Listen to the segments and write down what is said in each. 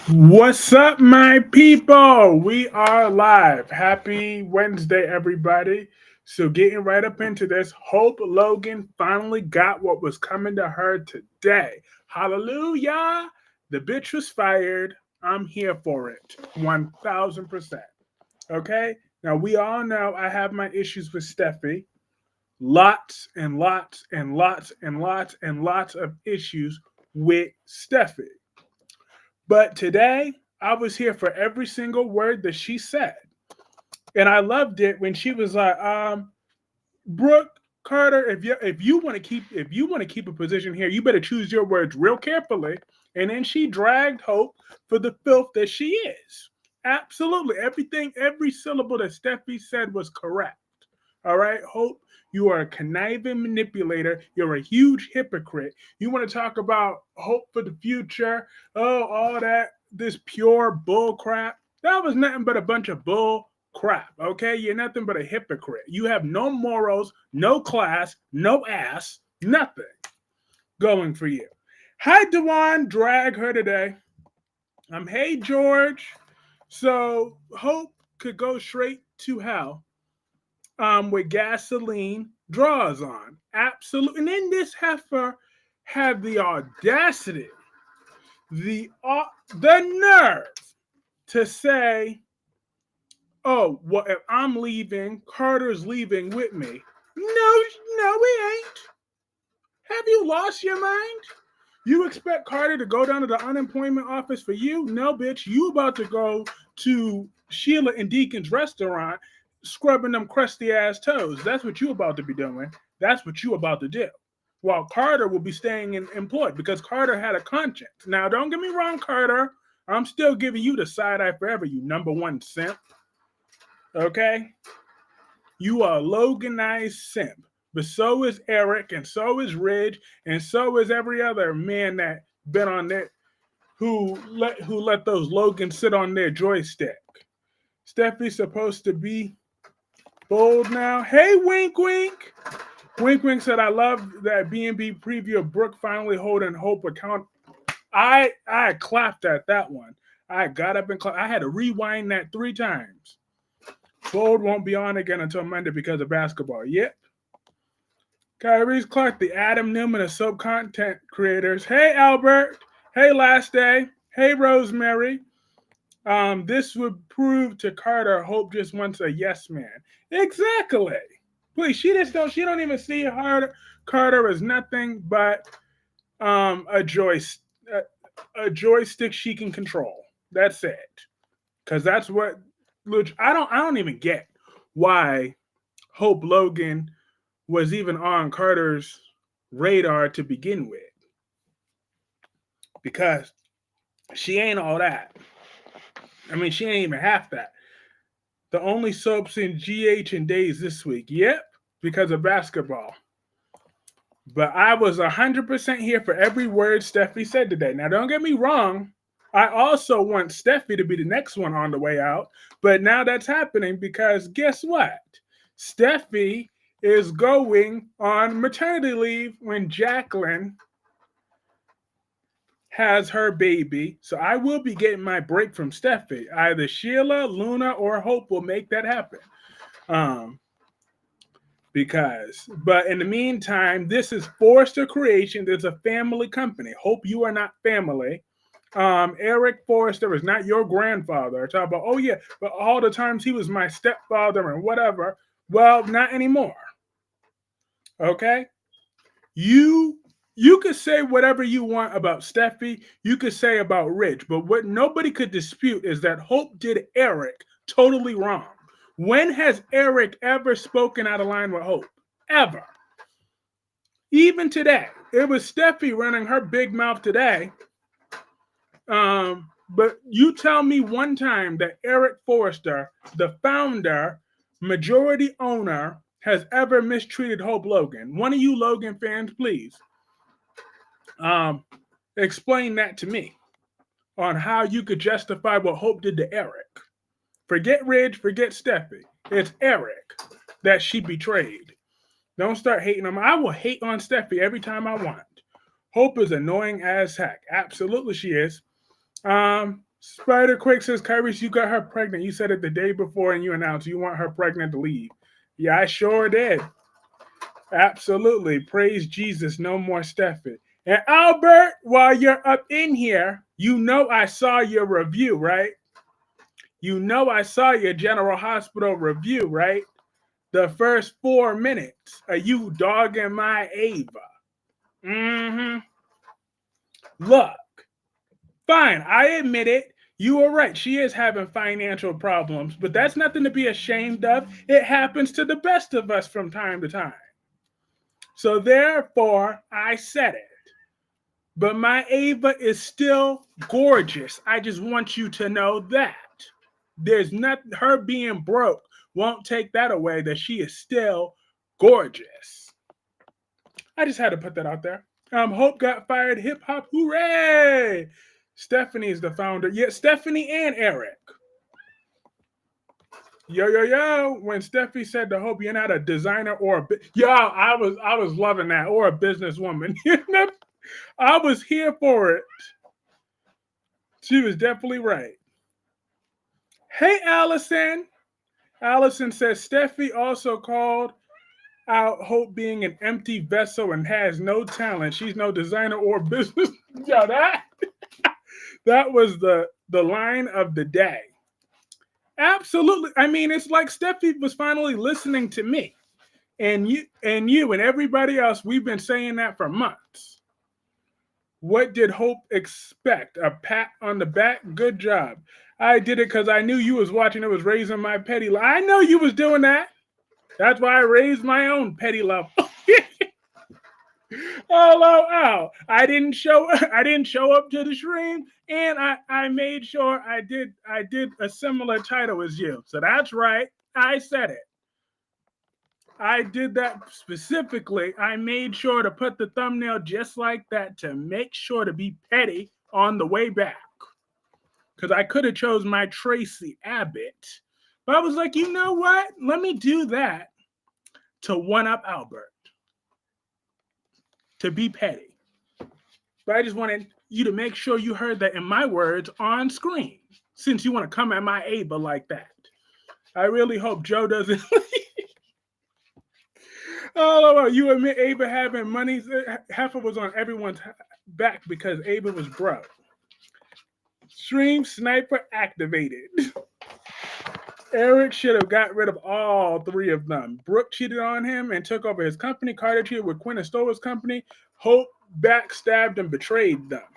What's up, my people? We are live. Happy Wednesday, everybody. So, getting right up into this, Hope Logan finally got what was coming to her today. Hallelujah! The bitch was fired. I'm here for it. 1000%. Okay? Now, we all know I have my issues with Steffi. Lots and lots and lots and lots and lots of issues with Steffi. But today, I was here for every single word that she said. And I loved it when she was like, Brooke Carter, if you want to keep a position here, you better choose your words real carefully. And then she dragged Hope for the filth that she is. Absolutely. Every syllable that Steffi said was correct. All right, Hope, you are a conniving manipulator. You're a huge hypocrite. You want to talk about hope for the future? Oh, all that, this pure bull crap. That was nothing but a bunch of bull crap. Okay, you're nothing but a hypocrite. You have no morals, no class, no ass, nothing going for you. Hi, Dewan. Drag her today. Hey, George. So Hope could go straight to hell with gasoline draws on. Absolutely. And then this heifer had the audacity, the nerve to say, "Oh, well, if I'm leaving, Carter's leaving with me." No, no, we ain't. Have you lost your mind? You expect Carter to go down to the unemployment office for you? No, bitch. You about to go to Sheila and Deacon's restaurant scrubbing them crusty ass toes. That's what you about to be doing. That's what you about to do. While Carter will be staying employed because Carter had a conscience. Now, don't get me wrong, Carter. I'm still giving you the side eye forever, you number one simp. Okay? You are a Loganized simp. But so is Eric, and so is Ridge, and so is every other man that been on that who let those Logans sit on their joystick. Steffi's supposed to be bold now. Hey, wink, wink. Wink, wink said, "I love that B&B preview of Brooke finally holding Hope account." I clapped at that one. I got up and clapped. I had to rewind that 3 times. Bold won't be on again until Monday because of basketball. Yep. Kyrie's Clark, the Adam Newman of soap content creators. Hey, Albert. Hey, Last Day. Hey, Rosemary. This would prove to Carter Hope just wants a yes man. Exactly. Please, she don't even see Carter as nothing but a joystick she can control. That's it. Because that's what I don't even get why Hope Logan was even on Carter's radar to begin with. Because she ain't all that. I mean, she ain't even half that. The only soaps in GH and Days this week. Yep, because of basketball. But I was 100% here for every word Steffi said today. Now, don't get me wrong. I also want Steffi to be the next one on the way out. But now that's happening because guess what? Steffi is going on maternity leave when Jacqueline has her baby. So I will be getting my break from Steffi. Either Sheila, Luna, or Hope will make that happen. Um, but in the meantime, this is Forrester Creation. There's a family company. Hope you are not family. Eric Forrester is not your grandfather. Talk about, oh yeah, but all the times he was my stepfather and whatever. Well, not anymore. Okay? You could say whatever you want about Steffi, you could say about Rich, but what nobody could dispute is that Hope did Eric totally wrong. When has Eric ever spoken out of line with Hope? Ever. Even today. It was Steffi running her big mouth today. But you tell me one time that Eric Forrester, the founder, majority owner, has ever mistreated Hope Logan. One of you Logan fans, please explain that to me on how you could justify what Hope did to Eric. Forget Ridge, forget Steffi. It's Eric that she betrayed. Don't start hating on him. I will hate on Steffi every time I want. Hope is annoying as heck. Absolutely, she is. Spider Quick says, Kyrie, you got her pregnant. You said it the day before and you announced you want her pregnant to leave. Yeah, I sure did. Absolutely. Praise Jesus. No more Steffi. And Albert, while you're up in here, you know I saw your review, right? You know I saw your General Hospital review, right? The first 4 minutes of you dogging my Ava. Mm-hmm. Look, fine, I admit it. You were right. She is having financial problems, but that's nothing to be ashamed of. It happens to the best of us from time to time. So therefore, I said it. But my Ava is still gorgeous. I just want you to know that. There's not her being broke won't take that away that she is still gorgeous. I just had to put that out there. Hope got fired. Hip hop, hooray! Stephanie is the founder. Yeah, Stephanie and Eric. Yo yo yo! When Steffi said to Hope, you're not a designer or I was loving that, or a businesswoman. I was here for it. She was definitely right. Hey, Allison. Allison says Steffi also called out Hope being an empty vessel and has no talent. She's no designer or business. Yo, that was the line of the day. Absolutely. I mean, it's like Steffi was finally listening to me. And you and everybody else, we've been saying that for months. What did Hope expect? A pat on the back? Good job. I did it because I knew you was watching. It was raising my petty love. I know you was doing that. That's why I raised my own petty love. Oh. I didn't show up to the stream, and I made sure I did a similar title as you. So that's right. I said it. I did that specifically. I made sure to put the thumbnail just like that to make sure to be petty on the way back. Because I could have chose my Tracy Abbott. But I was like, you know what? Let me do that to one up Albert. To be petty. But I just wanted you to make sure you heard that in my words on screen. Since you want to come at my Ava like that. I really hope Joe doesn't... Oh, you admit Ava having money? Heifer was on everyone's back because Ava was broke. Stream sniper activated. Eric should have got rid of all three of them. Brooke cheated on him and took over his company. Carter cheated with Quinn and stole his company. Hope backstabbed and betrayed them.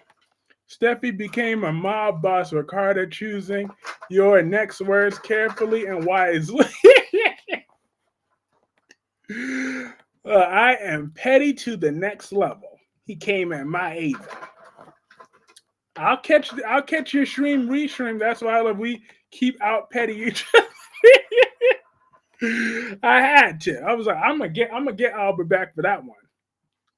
Steffi became a mob boss with Carter choosing your next words carefully and wisely. I am petty to the next level. He came at my Ava. I'll catch your stream restream. That's why we keep out petty each other. I had to. I was like, I'm gonna get Albert back for that one.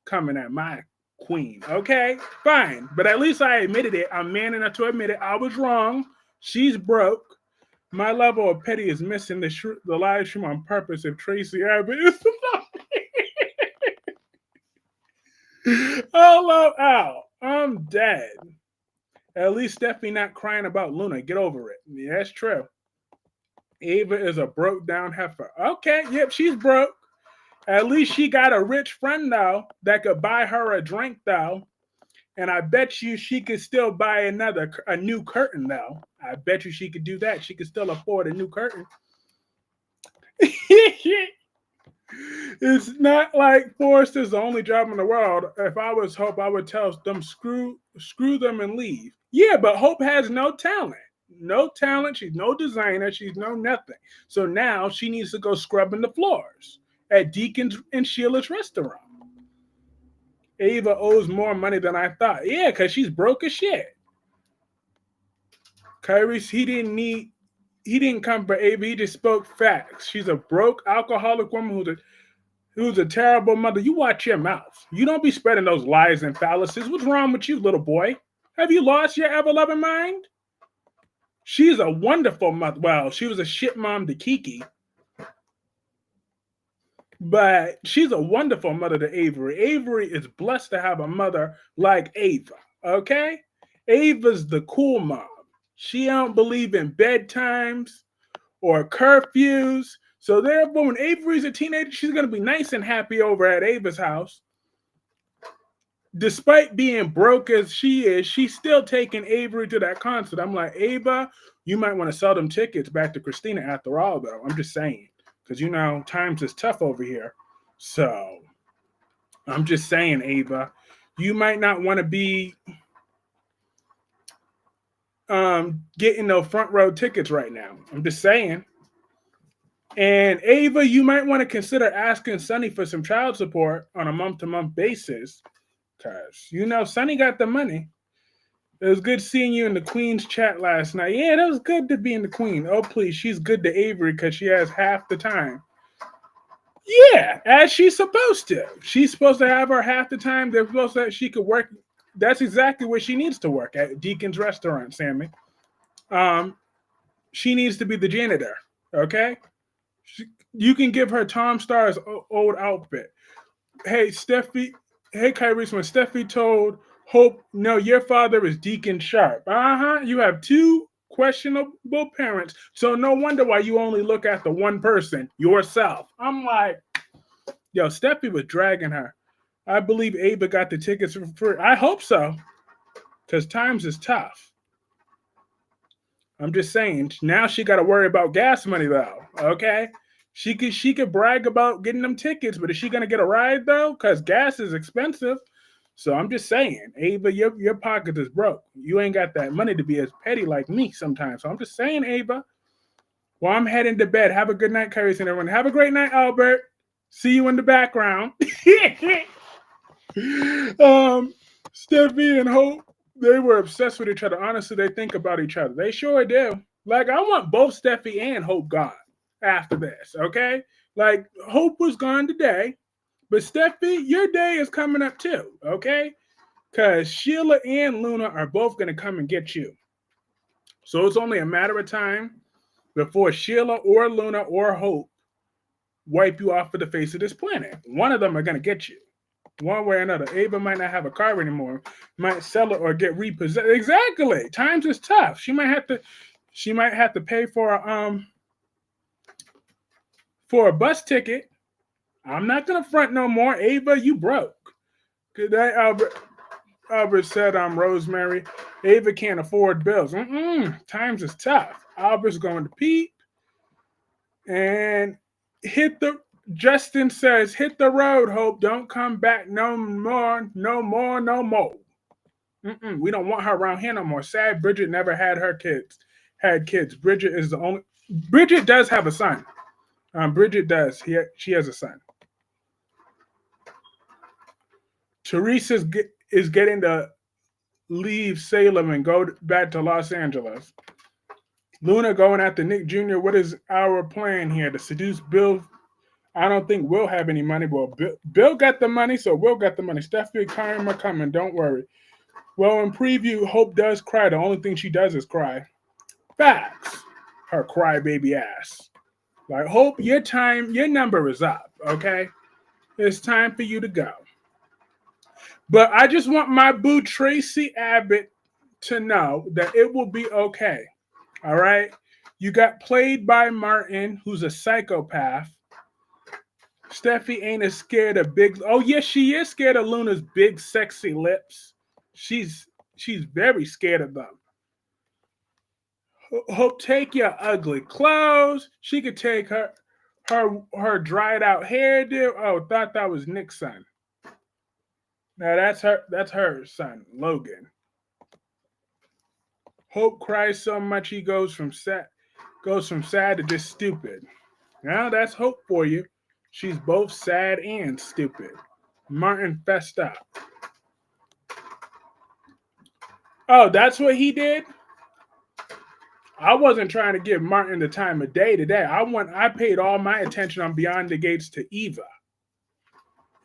Coming at my queen. Okay, fine. But at least I admitted it. I'm man enough to admit it. I was wrong. She's broke. My level of petty is missing the live stream on purpose if Tracy Abbott is Oh, I'm dead. At least Steffi not crying about Luna. Get over it. Yeah, that's true. Ava is a broke down heifer. Okay, yep, she's broke. At least she got a rich friend, though, that could buy her a drink, though. And I bet you she could still buy a new curtain, though. I bet you she could do that. She could still afford a new curtain. It's not like Forrest is the only job in the world. If I was Hope, I would tell them screw them and leave. Yeah, but Hope has no talent. No talent. She's no designer. She's no nothing. So now she needs to go scrubbing the floors at Deacon's and Sheila's restaurant. Ava owes more money than I thought. Yeah, because she's broke as shit. Kyrie, he didn't come for Ava. He just spoke facts. She's a broke alcoholic woman who's a terrible mother. You watch your mouth. You don't be spreading those lies and fallacies. What's wrong with you, little boy? Have you lost your ever-loving mind? She's a wonderful mother. Well, she was a shit mom to Kiki. But she's a wonderful mother to Avery. Avery is blessed to have a mother like Ava. Okay? Ava's the cool mom. She don't believe in bedtimes or curfews. So therefore, when Avery's a teenager, she's gonna be nice and happy over at Ava's house. Despite being broke as she is, she's still taking Avery to that concert. I'm like, Ava, you might want to sell them tickets back to Christina after all, though. I'm just saying. Because, times is tough over here. So, I'm just saying, Ava, you might not want to be getting those front row tickets right now. I'm just saying. And Ava, you might want to consider asking Sonny for some child support on a month to month basis. Because, Sonny got the money. It was good seeing you in the Queen's chat last night. Yeah, that was good to be in the Queen. Oh, please. She's good to Avery because she has half the time. Yeah, as she's supposed to. She's supposed to have her half the time. They're supposed to she could work. That's exactly where she needs to work, at Deacon's restaurant, Sammy. She needs to be the janitor, okay? You can give her Tom Starr's old outfit. Hey, Steffi. Hey, Kyrie, when Steffi told Hope, no, your father is Deacon Sharp. You have two questionable parents, so no wonder why you only look at the one person, yourself. I'm like, yo, Steffi was dragging her. I believe Ava got the tickets for free. I hope so, because times is tough. I'm just saying. Now she got to worry about gas money, though, okay? She could brag about getting them tickets, but is she gonna get a ride though? Because gas is expensive. So I'm just saying, Ava, your pocket is broke. You ain't got that money to be as petty like me sometimes. So I'm just saying, Ava. Well, I'm heading to bed. Have a good night, Kyrie, and everyone. Have a great night, Albert. See you in the background. Steffi and Hope, they were obsessed with each other. Honestly, they think about each other. They sure do. Like, I want both Steffi and Hope gone after this, okay? Like, Hope was gone today, but Steffi, your day is coming up too, okay? Because Sheila and Luna are both going to come and get you. So it's only a matter of time before Sheila or Luna or Hope wipe you off of the face of this planet. One of them are going to get you. One way or another. Ava might not have a car anymore, might sell it or get repossessed. Exactly. Times is tough. She might have to pay for a bus ticket. I'm not gonna front no more. Ava, you broke. Good night, Albert. Albert said, I'm Rosemary. Ava can't afford bills. Times is tough. Albert's going to Pete. And Justin says, hit the road, Hope. Don't come back no more, no more, no more. We don't want her around here no more. Sad Bridget never had kids. Bridget does have a son. Bridget does. She has a son. Teresa is getting to leave Salem and go back to Los Angeles. Luna going after Nick Jr. What is our plan here? To seduce Bill? I don't think Will have any money. Well, Bill got the money, so Will got the money. Steffi, Karma coming. Don't worry. Well, in preview, Hope does cry. The only thing she does is cry. Facts. Her crybaby ass. Like, Hope, your number is up, okay? It's time for you to go. But I just want my boo Tracy Abbott to know that it will be okay. All right? You got played by Martin, who's a psychopath. Steffi ain't as scared of big. Oh, yes, she is scared of Luna's big, sexy lips. She's very scared of them. Hope, take your ugly clothes. She could take her dried out hairdo. Oh, thought that was Nick's son. Now that's her son, Logan. Hope cries so much he goes from sad to just stupid. Now that's Hope for you. She's both sad and stupid. Martin fessed up. Oh, that's what he did? I wasn't trying to give Martin the time of day today. I paid all my attention on Beyond the Gates to Eva.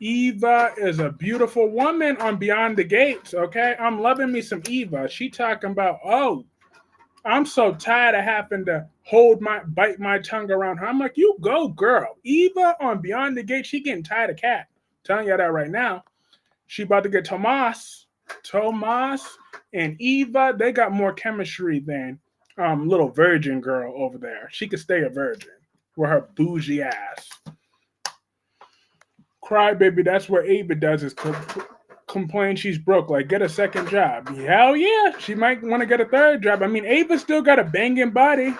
Eva is a beautiful woman on Beyond the Gates, okay? I'm loving me some Eva. She talking about, oh, I'm so tired of having to bite my tongue around her. I'm like, you go, girl. Eva on Beyond the Gates, she getting tired of cat. I'm telling you that right now. She about to get Tomas and Eva, they got more chemistry than little virgin girl over there. She could stay a virgin with her bougie ass. Crybaby, that's what Ava does is complain she's broke. Like, get a second job. Hell yeah, she might want to get a third job. I mean, Ava still got a banging body,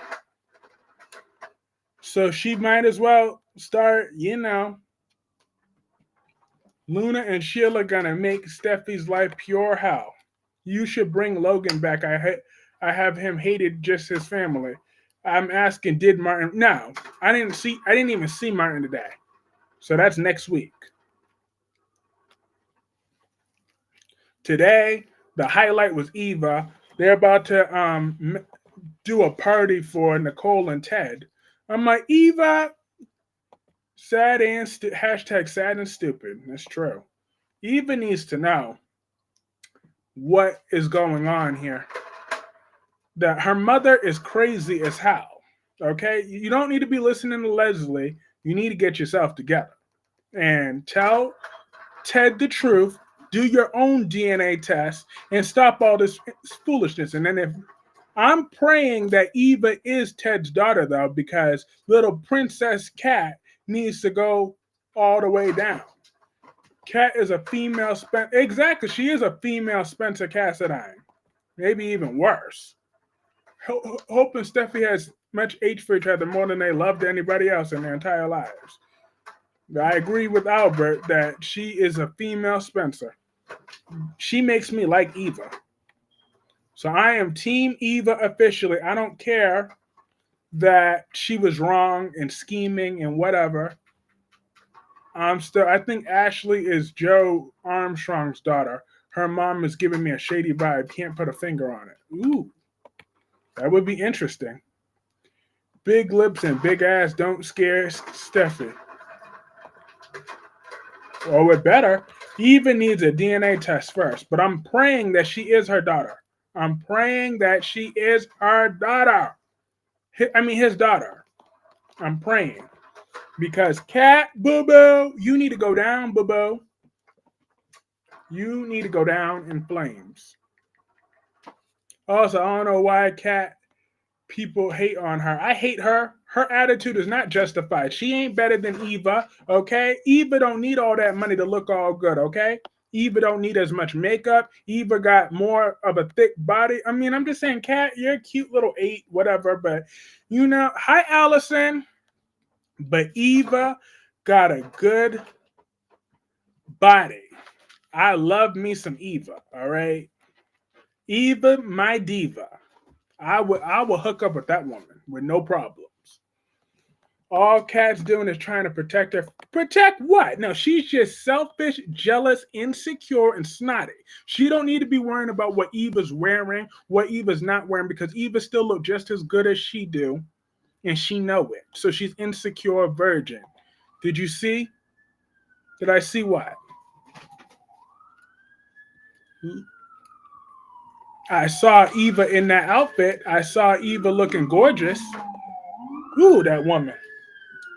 so she might as well start, Luna and Sheila gonna make Steffi's life pure hell. You should bring Logan back. I have him hated just his family. I'm asking, did Martin? No, I didn't see. I didn't even see Martin today. So that's next week. Today, the highlight was Eva. They're about to do a party for Nicole and Ted. I'm like, Eva, sad and hashtag sad and stupid. That's true. Eva needs to know what is going on here. That her mother is crazy as hell. Okay, you don't need to be listening to Leslie. You need to get yourself together and tell Ted the truth. Do your own DNA test and stop all this foolishness. And then if I'm praying that Eva is Ted's daughter though, because little Princess Cat needs to go all the way down. Cat is a female exactly. She is a female Spencer Cassadine. Maybe even worse. Hope and Steffi has much age for each other more than they loved anybody else in their entire lives. I agree with Albert that she is a female Spencer. She makes me like Eva. So I am Team Eva officially. I don't care that she was wrong and scheming and whatever. I think Ashley is Joe Armstrong's daughter. Her mom is giving me a shady vibe. Can't put a finger on it. Ooh, that would be interesting. Big lips and big ass don't scare Steffi. Or it better. Eva needs a DNA test first, but I'm praying that she is her daughter. I'm praying that she is her daughter. His daughter. I'm praying. Because Cat, boo-boo, you need to go down, boo-boo. You need to go down in flames. Also, I don't know why Cat people hate on her. I hate her. Her attitude is not justified. She ain't better than Eva, okay? Eva don't need all that money to look all good, okay? Eva don't need as much makeup. Eva got more of a thick body. I mean, I'm just saying, Cat, you're a cute little 8, whatever. But, hi, Allison. But Eva got a good body. I love me some Eva, all right? Eva, my diva. I will hook up with that woman with no problems. All Cat's doing is trying to protect her. Protect what? No, she's just selfish, jealous, insecure, and snotty. She don't need to be worrying about what Eva's wearing, what Eva's not wearing, because Eva still look just as good as she do, and she know it. So she's insecure virgin. Did you see? Did I see what? I saw Eva in that outfit. I saw Eva looking gorgeous. Ooh, that woman.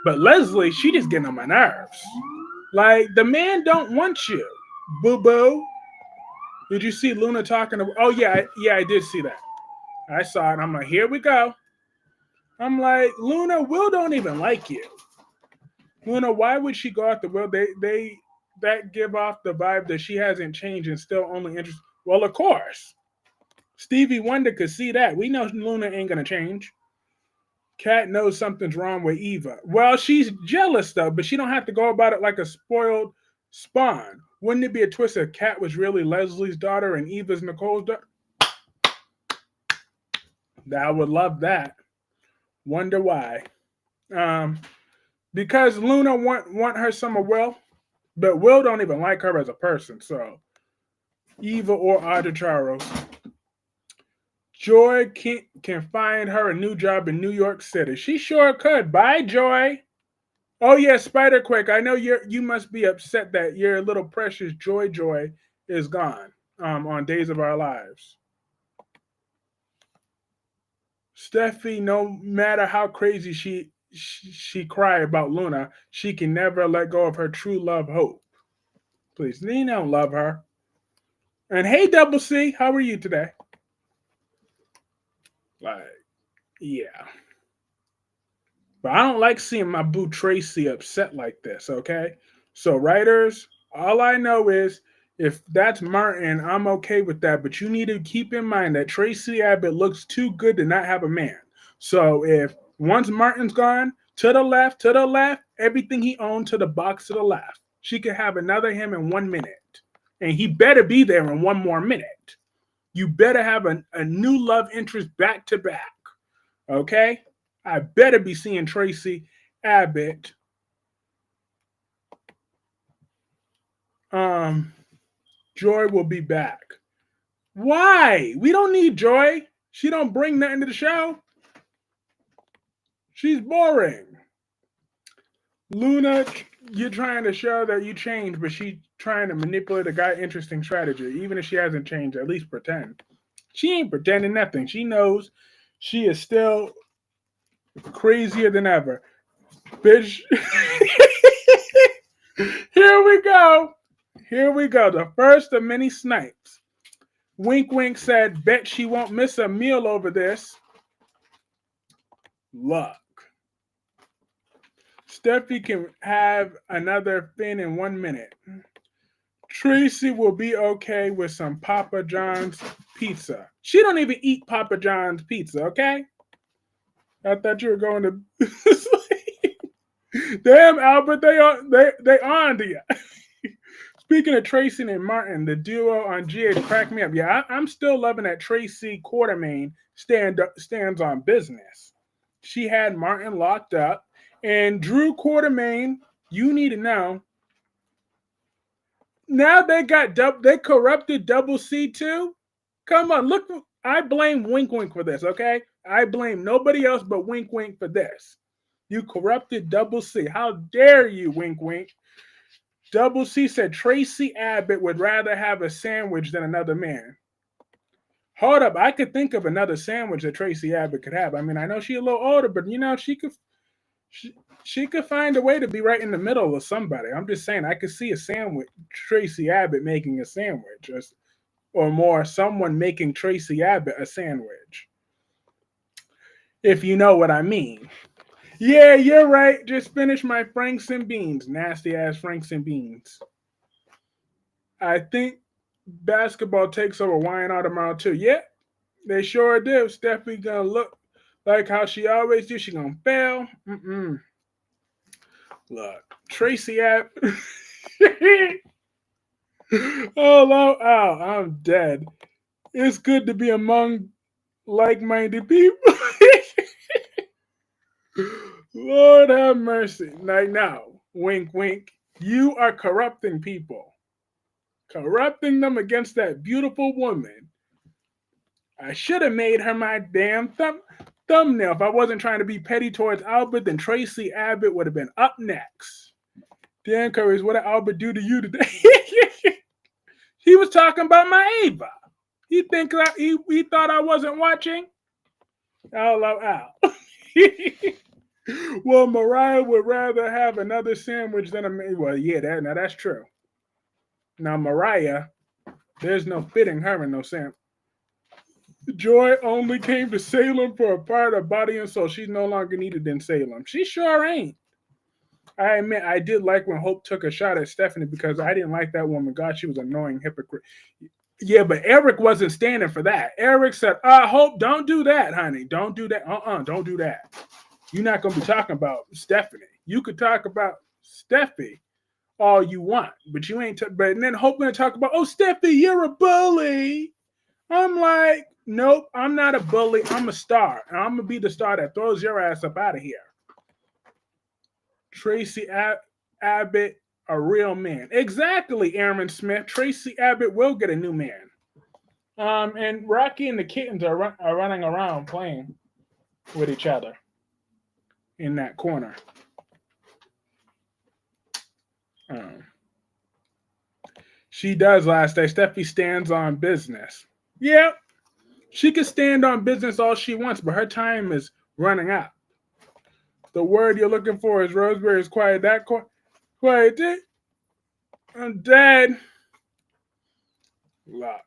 But Leslie, she just getting on my nerves. Like, the man don't want you, boo-boo. Did you see Luna talking to... Oh, yeah, I did see that. I saw it. I'm like, here we go. I'm like, Luna, Will don't even like you. Luna, why would she go after Will? That give off the vibe that she hasn't changed and still only interested. Well, of course. Stevie Wonder could see that. We know Luna ain't gonna change. Kat knows something's wrong with Eva. Well, she's jealous though, but she don't have to go about it like a spoiled spawn. Wouldn't it be a twist if Kat was really Leslie's daughter and Eva's Nicole's daughter? I would love that. Wonder why. Because Luna want her some of Will, but Will don't even like her as a person. So Eva or Audra Charles. Joy can find her a new job in New York City. She sure could. Bye, Joy. Oh yeah, Spider Quick. I know you must be upset that your little precious Joy is gone. On Days of Our Lives. Steffi, no matter how crazy she cry about Luna, she can never let go of her true love, Hope. Please, you don't love her. And hey, Double C, how are you today? Like, Yeah. But I don't like seeing my boo Tracy upset like this, okay? So, writers, all I know is if that's Martin, I'm okay with that. But you need to keep in mind that Tracy Abbott looks too good to not have a man. So, if once Martin's gone, to the left, everything he owned to the box to the left. She could have another him in 1 minute. And he better be there in one more minute. You better have a new love interest back to back. Okay? I better be seeing Tracy Abbott. Um, Joy will be back. Why? We don't need Joy. She don't bring nothing to the show. She's boring. Luna, you're trying to show that you changed, but she's trying to manipulate a guy interesting strategy. Even if she hasn't changed, at least pretend. She ain't pretending nothing. She knows she is still crazier than ever. Bitch. Here we go. Here we go. The first of many snipes. Wink Wink said, bet she won't miss a meal over this. Luck. Steffi can have another fin in 1 minute. Tracy will be okay with some Papa John's pizza. She don't even eat Papa John's pizza, okay? I thought you were going to Damn, Albert, they on to you. Speaking of Tracy and Martin, the duo on GH cracked me up. Yeah, I'm still loving that Tracy Quartermain stands on business. She had Martin locked up, and Drew Quartermain. You need to know. Now they corrupted Double C too. Come on, look. I blame Wink Wink for this. Okay, I blame nobody else but Wink Wink for this. You corrupted Double C. How dare you, Wink Wink? Double C said Tracy Abbott would rather have a sandwich than another man. Hold up, I could think of another sandwich that Tracy Abbott could have. I mean, I know she's a little older, but she could find a way to be right in the middle of somebody. I'm just saying, I could see a sandwich, Tracy Abbott making a sandwich, or more, someone making Tracy Abbott a sandwich. If you know what I mean. Yeah, you're right. Just finished my Franks and beans. Nasty ass Franks and beans. I think basketball takes over Wyandotte tomorrow too. Yeah, they sure do. Steffi gonna look like how she always do. She gonna fail. Look, Tracy App. Oh, I'm dead. It's good to be among like-minded people. Lord have mercy. Like now, wink, wink. You are corrupting people, corrupting them against that beautiful woman. I should have made her my damn thumbnail. If I wasn't trying to be petty towards Albert, then Tracy Abbott would have been up next. Dan Curry's, what did Albert do to you today? He was talking about my Ava. He thought I wasn't watching? Ow. Well, Mariah would rather have another sandwich than a man. Well, yeah, that's true. Now, Mariah, there's no fitting her in no sandwich. Joy only came to Salem for a part of body and soul. She's no longer needed in Salem. She sure ain't. I admit I did like when Hope took a shot at Stephanie because I didn't like that woman. God, she was an annoying hypocrite. Yeah, but Eric wasn't standing for that. Eric said, Hope, don't do that, honey. Don't do that. Don't do that. You're not going to be talking about Stephanie. You could talk about Steffi all you want, but you ain't. But then Hope going to talk about, Steffi, you're a bully. I'm like, nope, I'm not a bully. I'm a star. And I'm going to be the star that throws your ass up out of here. Tracy Abbott, a real man. Exactly, Aaron Smith. Tracy Abbott will get a new man. And Rocky and the kittens are running around playing with each other in that corner. She does last day. Steffi stands on business. Yep. She can stand on business all she wants, but her time is running out. The word you're looking for is Roseberry is quiet. That quiet. I'm dead. Lock.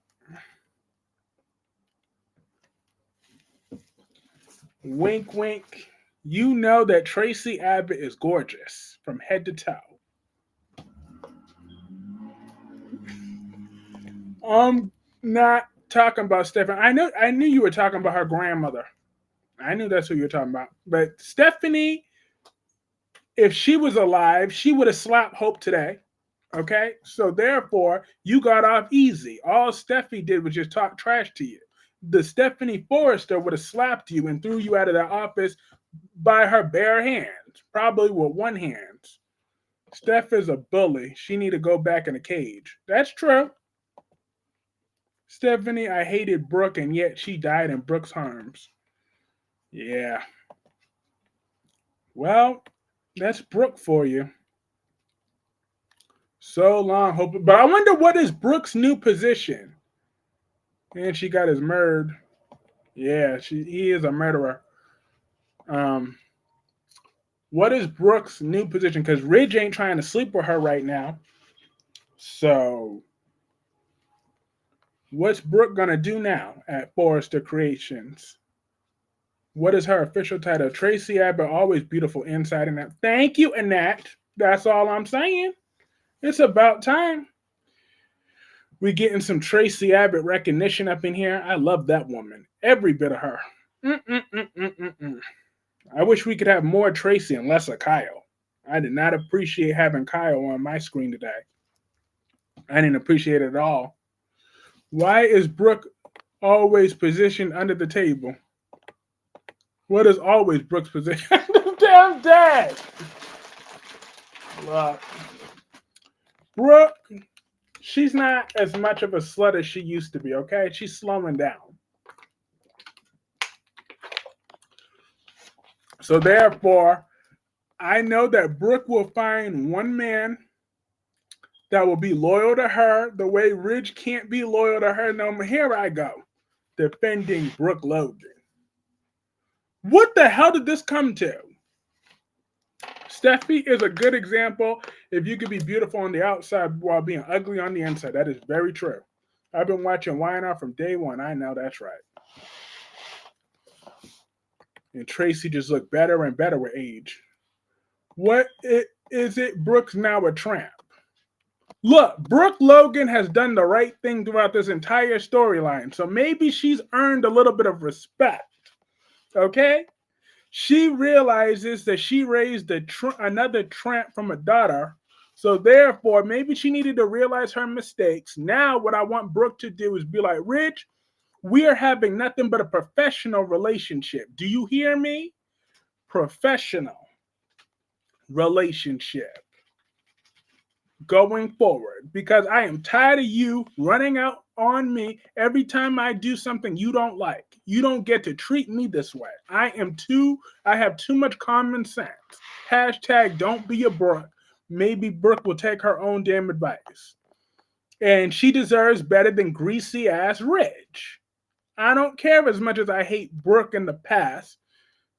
Wink, wink. You know that Tracy Abbott is gorgeous from head to toe. I'm not talking about Stephanie. I knew you were talking about her grandmother. I knew that's who you were talking about. But Stephanie, if she was alive, she would have slapped Hope today. Okay? So therefore, you got off easy. All Steffi did was just talk trash to you. The Stephanie Forrester would have slapped you and threw you out of the office by her bare hands, probably with one hand. Steph is a bully. She need to go back in a cage. That's true. Stephanie, I hated Brooke, and yet she died in Brooke's arms. Yeah. Well, that's Brooke for you. So long, Hope. But I wonder what is Brooke's new position. And she got his murdered. Yeah, he is a murderer. Um, what is Brooke's new position? Because Ridge ain't trying to sleep with her right now. So, what's Brooke gonna do now at Forrester Creations? What is her official title? Tracy Abbott, always beautiful inside and out. Thank you, Annette. That's all I'm saying. It's about time. We getting some Tracy Abbott recognition up in here. I love that woman. Every bit of her. Mm-mm-mm-mm-mm-mm. I wish we could have more Tracy and less of Kyle. I did not appreciate having Kyle on my screen today. I didn't appreciate it at all. Why is Brooke always positioned under the table? What is always Brooke's position? Damn dad. Look. Brooke, she's not as much of a slut as she used to be, okay? She's slowing down. So therefore, I know that Brooke will find one man that will be loyal to her the way Ridge can't be loyal to her no more. Here I go, defending Brooke Logan. What the hell did this come to? Steffi is a good example. If you could be beautiful on the outside while being ugly on the inside, that is very true. I've been watching YNR from day one. I know that's right. And Tracy just looked better and better with age. What is it? Brooke's now a tramp. Look, Brooke Logan has done the right thing throughout this entire storyline. So maybe she's earned a little bit of respect. Okay? She realizes that she raised another tramp from a daughter. So therefore, maybe she needed to realize her mistakes. Now, what I want Brooke to do is be like, Rich, we are having nothing but a professional relationship. Do you hear me? Professional relationship going forward, because I am tired of you running out on me every time I do something you don't like. You don't get to treat me this way. I have too much common sense. Hashtag don't be a Brooke. Maybe Brooke will take her own damn advice. And she deserves better than greasy ass Rich. I don't care as much as I hate Brooke in the past.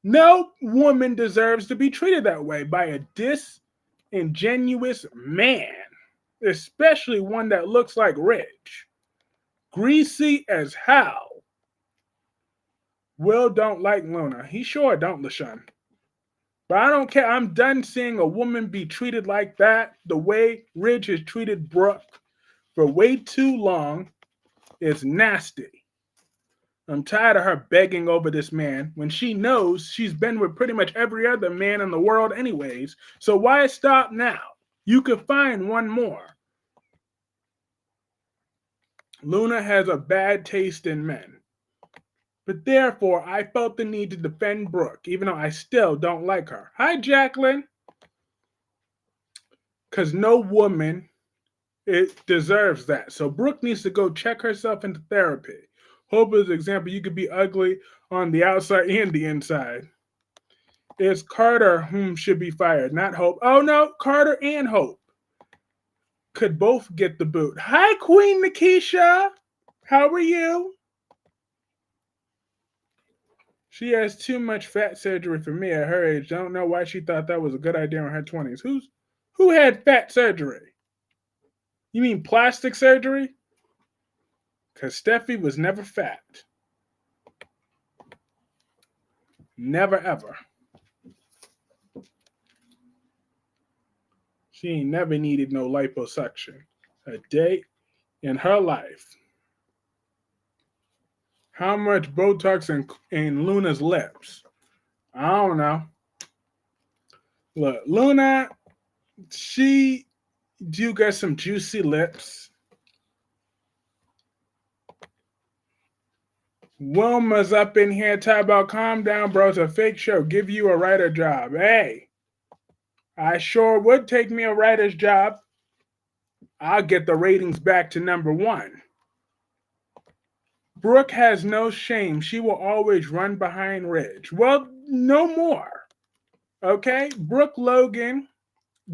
No woman deserves to be treated that way by a disingenuous man, especially one that looks like Rich. Greasy as hell. Will don't like Luna. He sure don't, LaShawn. But I don't care. I'm done seeing a woman be treated like that. The way Rich has treated Brooke for way too long is nasty. I'm tired of her begging over this man when she knows she's been with pretty much every other man in the world anyways. So why stop now? You could find one more. Luna has a bad taste in men. But therefore, I felt the need to defend Brooke, even though I still don't like her. Hi, Jacqueline. Because no woman deserves that. So Brooke needs to go check herself into therapy. Hope is an example. You could be ugly on the outside and the inside. It's Carter whom should be fired, not Hope. Oh no, Carter and Hope could both get the boot. Hi, Queen Nikisha. How are you? She has too much fat surgery for me at her age. I don't know why she thought that was a good idea in her 20s. Who had fat surgery? You mean plastic surgery? Because Steffi was never fat. Never ever. She ain't never needed no liposuction a day in her life. How much Botox in Luna's lips? I don't know. Look, Luna, she do got some juicy lips. Wilma's up in here talking about calm down, bro. It's a fake show. Give you a writer job. Hey, I sure would take me a writer's job. I'll get the ratings back to number one. Brooke has no shame. She will always run behind Ridge. Well, no more. Okay? Brooke Logan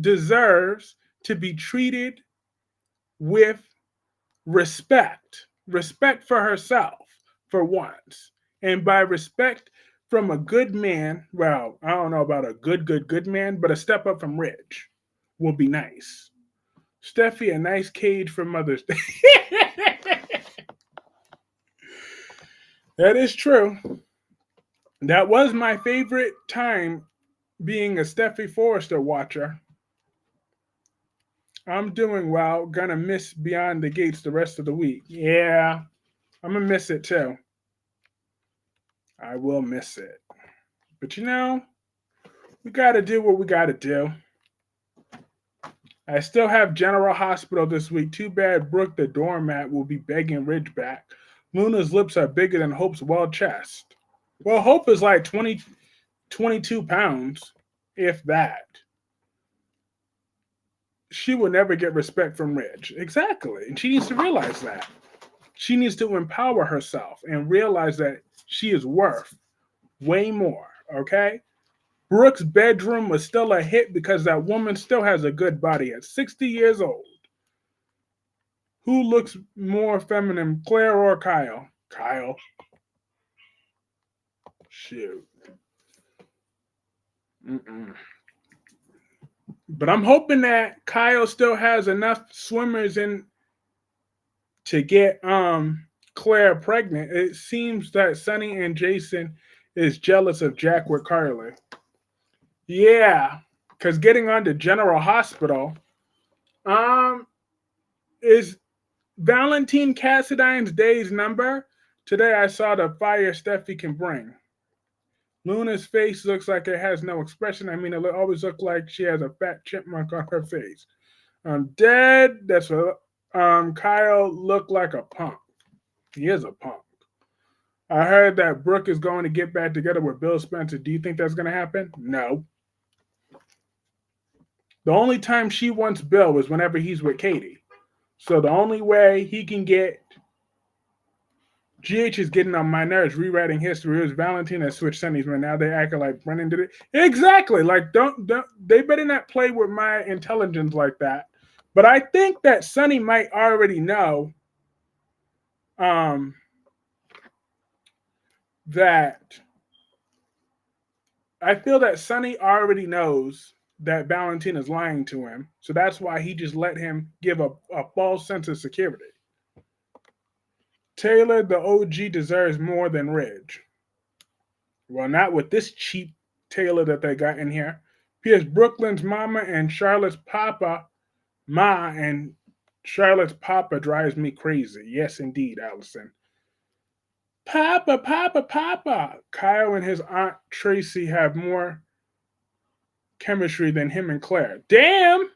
deserves to be treated with respect. Respect for herself, for once. And by respect from a good man, well, I don't know about a good man, but a step up from Ridge will be nice. Steffi, a nice cage for Mother's Day. That is true. That was my favorite time being a Steffi Forrester watcher. I'm doing well. Gonna miss Beyond the Gates the rest of the week. Yeah, I'm gonna miss it too. I will miss it. But we gotta do what we gotta do. I still have General Hospital this week. Too bad Brooke the doormat will be begging Ridge back. Luna's lips are bigger than Hope's well chest. Well, Hope is like 22 pounds, if that. She will never get respect from Ridge. Exactly. And she needs to realize that. She needs to empower herself and realize that she is worth way more. Okay? Brooke's bedroom was still a hit because that woman still has a good body at 60 years old. Who looks more feminine, Claire or Kyle? Kyle. Shoot. Mm-mm. But I'm hoping that Kyle still has enough swimmers in to get Claire pregnant. It seems that Sonny and Jason is jealous of Jack with Carly. Yeah, because getting on to General Hospital is Valentine Cassidyne's day's number. Today I saw the fire Steffi can bring. Luna's face looks like it has no expression. I mean, it always looks like she has a fat chipmunk on her face. I'm dead. That's what Kyle looked like a punk. He is a punk. I heard that Brooke is going to get back together with Bill Spencer. Do you think that's going to happen? No. The only time she wants Bill is whenever he's with Katie. So the only way he can get GH is getting on my nerves rewriting history. It was Valentine that switched Sundays when now they acting like Brennan did it. Exactly. Like don't they better not play with my intelligence like that. But I think that Sonny might already know that I feel that Sonny already knows that Valentine is lying to him. So that's why he just let him give a false sense of security. Taylor, the OG, deserves more than Ridge. Well, not with this cheap Taylor that they got in here. P.S. Brooklyn's mama and Charlotte's papa, Ma and Charlotte's papa drives me crazy. Yes, indeed, Allison. Papa, Papa, Papa. Kyle and his aunt Tracy have more chemistry than him and Claire. Damn!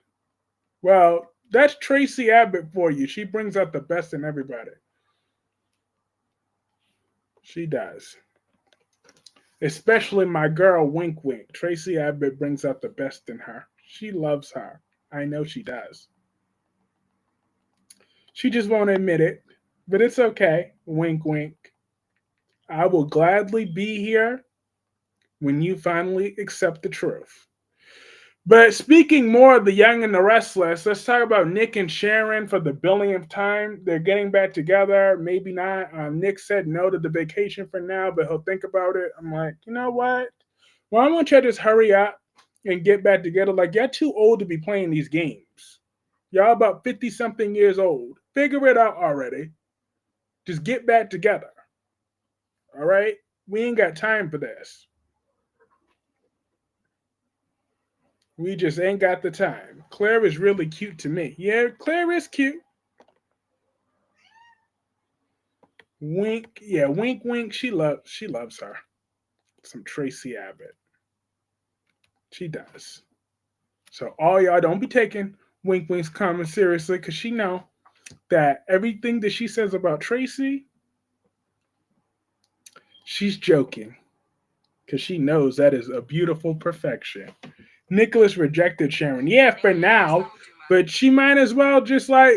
Well, that's Tracy Abbott for you. She brings out the best in everybody. She does. Especially my girl, Wink Wink. Tracy Abbott brings out the best in her. She loves her. I know she does. She just won't admit it. But it's okay. Wink, wink. I will gladly be here when you finally accept the truth. But speaking more of the Young and the Restless, let's talk about Nick and Sharon for the billionth time. They're getting back together. Maybe not. Nick said no to the vacation for now, but he'll think about it. I'm like, you know what? Why don't you just hurry up and get back together? Like, you're too old to be playing these games. Y'all about 50-something years old. Figure it out already. Just get back together. All right? We ain't got time for this. We just ain't got the time. Claire is really cute to me. Yeah, Claire is cute. Wink, yeah, wink, wink. She loves her. Some Tracy Abbott. She does. So all y'all don't be taking Wink Wink's comment seriously, cause she know that everything that she says about Tracy, she's joking, cause she knows that is a beautiful perfection. Nicholas rejected Sharon. Yeah, for now, but she might as well just like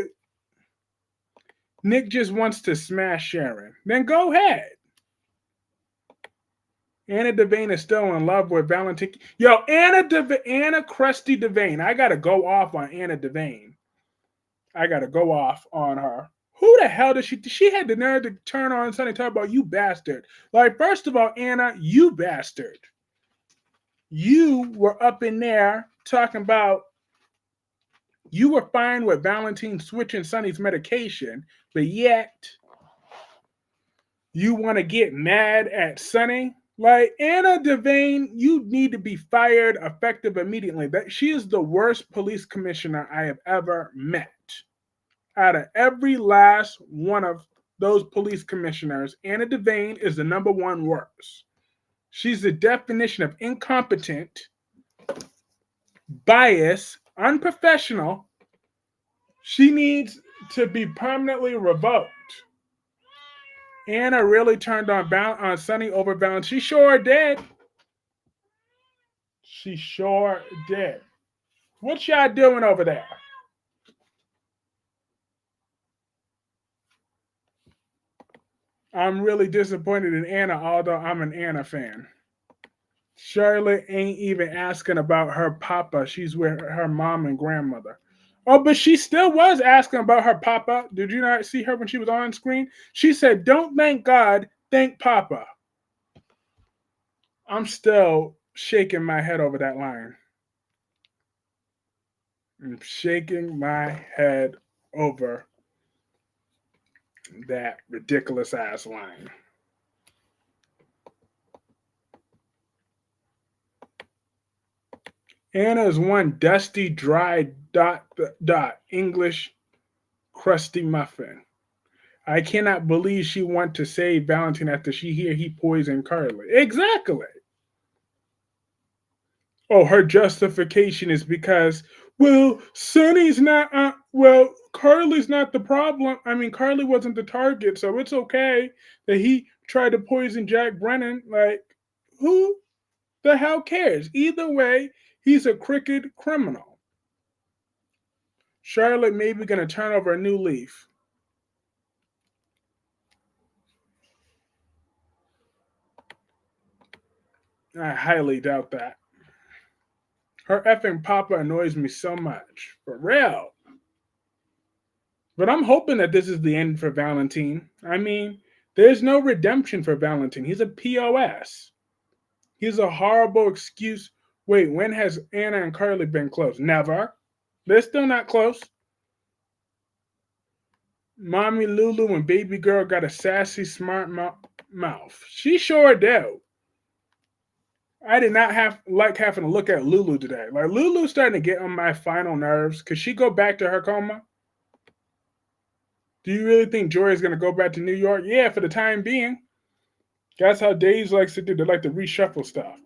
Nick just wants to smash Sharon. Then go ahead. Anna Devane is still in love with Valentin. Yo, Anna Krusty Devane. I gotta go off on Anna Devane. I gotta go off on her. Who the hell does she? She had the nerve to turn on Sunny and talk about you bastard. Like, first of all, Anna, you bastard. You were up in there talking about you were fine with Valentine switching Sunny's medication, but yet you want to get mad at Sunny? Like, Anna Devane, you need to be fired effective immediately. That she is the worst police commissioner I have ever met. Out of every last one of those police commissioners, Anna Devane is the number one worst. She's the definition of incompetent, biased, unprofessional. She needs to be permanently revoked. Anna really turned on Sunny over Valentine. She sure did. She sure did. What y'all doing over there? I'm really disappointed in Anna, although I'm an Anna fan. Charlotte ain't even asking about her papa. She's with her mom and grandmother. Oh, but she still was asking about her papa. Did you not see her when she was on screen? She said, "Don't thank God, thank Papa." I'm still shaking my head over that line. I'm shaking my head over that ridiculous ass line. Anna is one dusty, dry dot English crusty muffin. I cannot believe she want to save Valentine after she hear he poisoned Carly. Exactly. Oh, her justification is because, well, Sonny's not, well, Carly's not the problem. I mean, Carly wasn't the target, so it's okay that he tried to poison Jack Brennan. Like, who the hell cares? Either way, he's a crooked criminal. Charlotte may be going to turn over a new leaf. I highly doubt that. Her effing papa annoys me so much. For real. But I'm hoping that this is the end for Valentine. I mean, there's no redemption for Valentine. He's a POS. He's a horrible excuse. Wait, when has Anna and Carly been close? Never. They're still not close. Mommy Lulu and baby girl got a sassy, smart mouth. She sure do. I did not have like having to look at Lulu today. Like Lulu's starting to get on my final nerves. Could she go back to her coma? Do you really think Joy is going to go back to New York? Yeah, for the time being. That's how Days likes to do. They like to reshuffle stuff.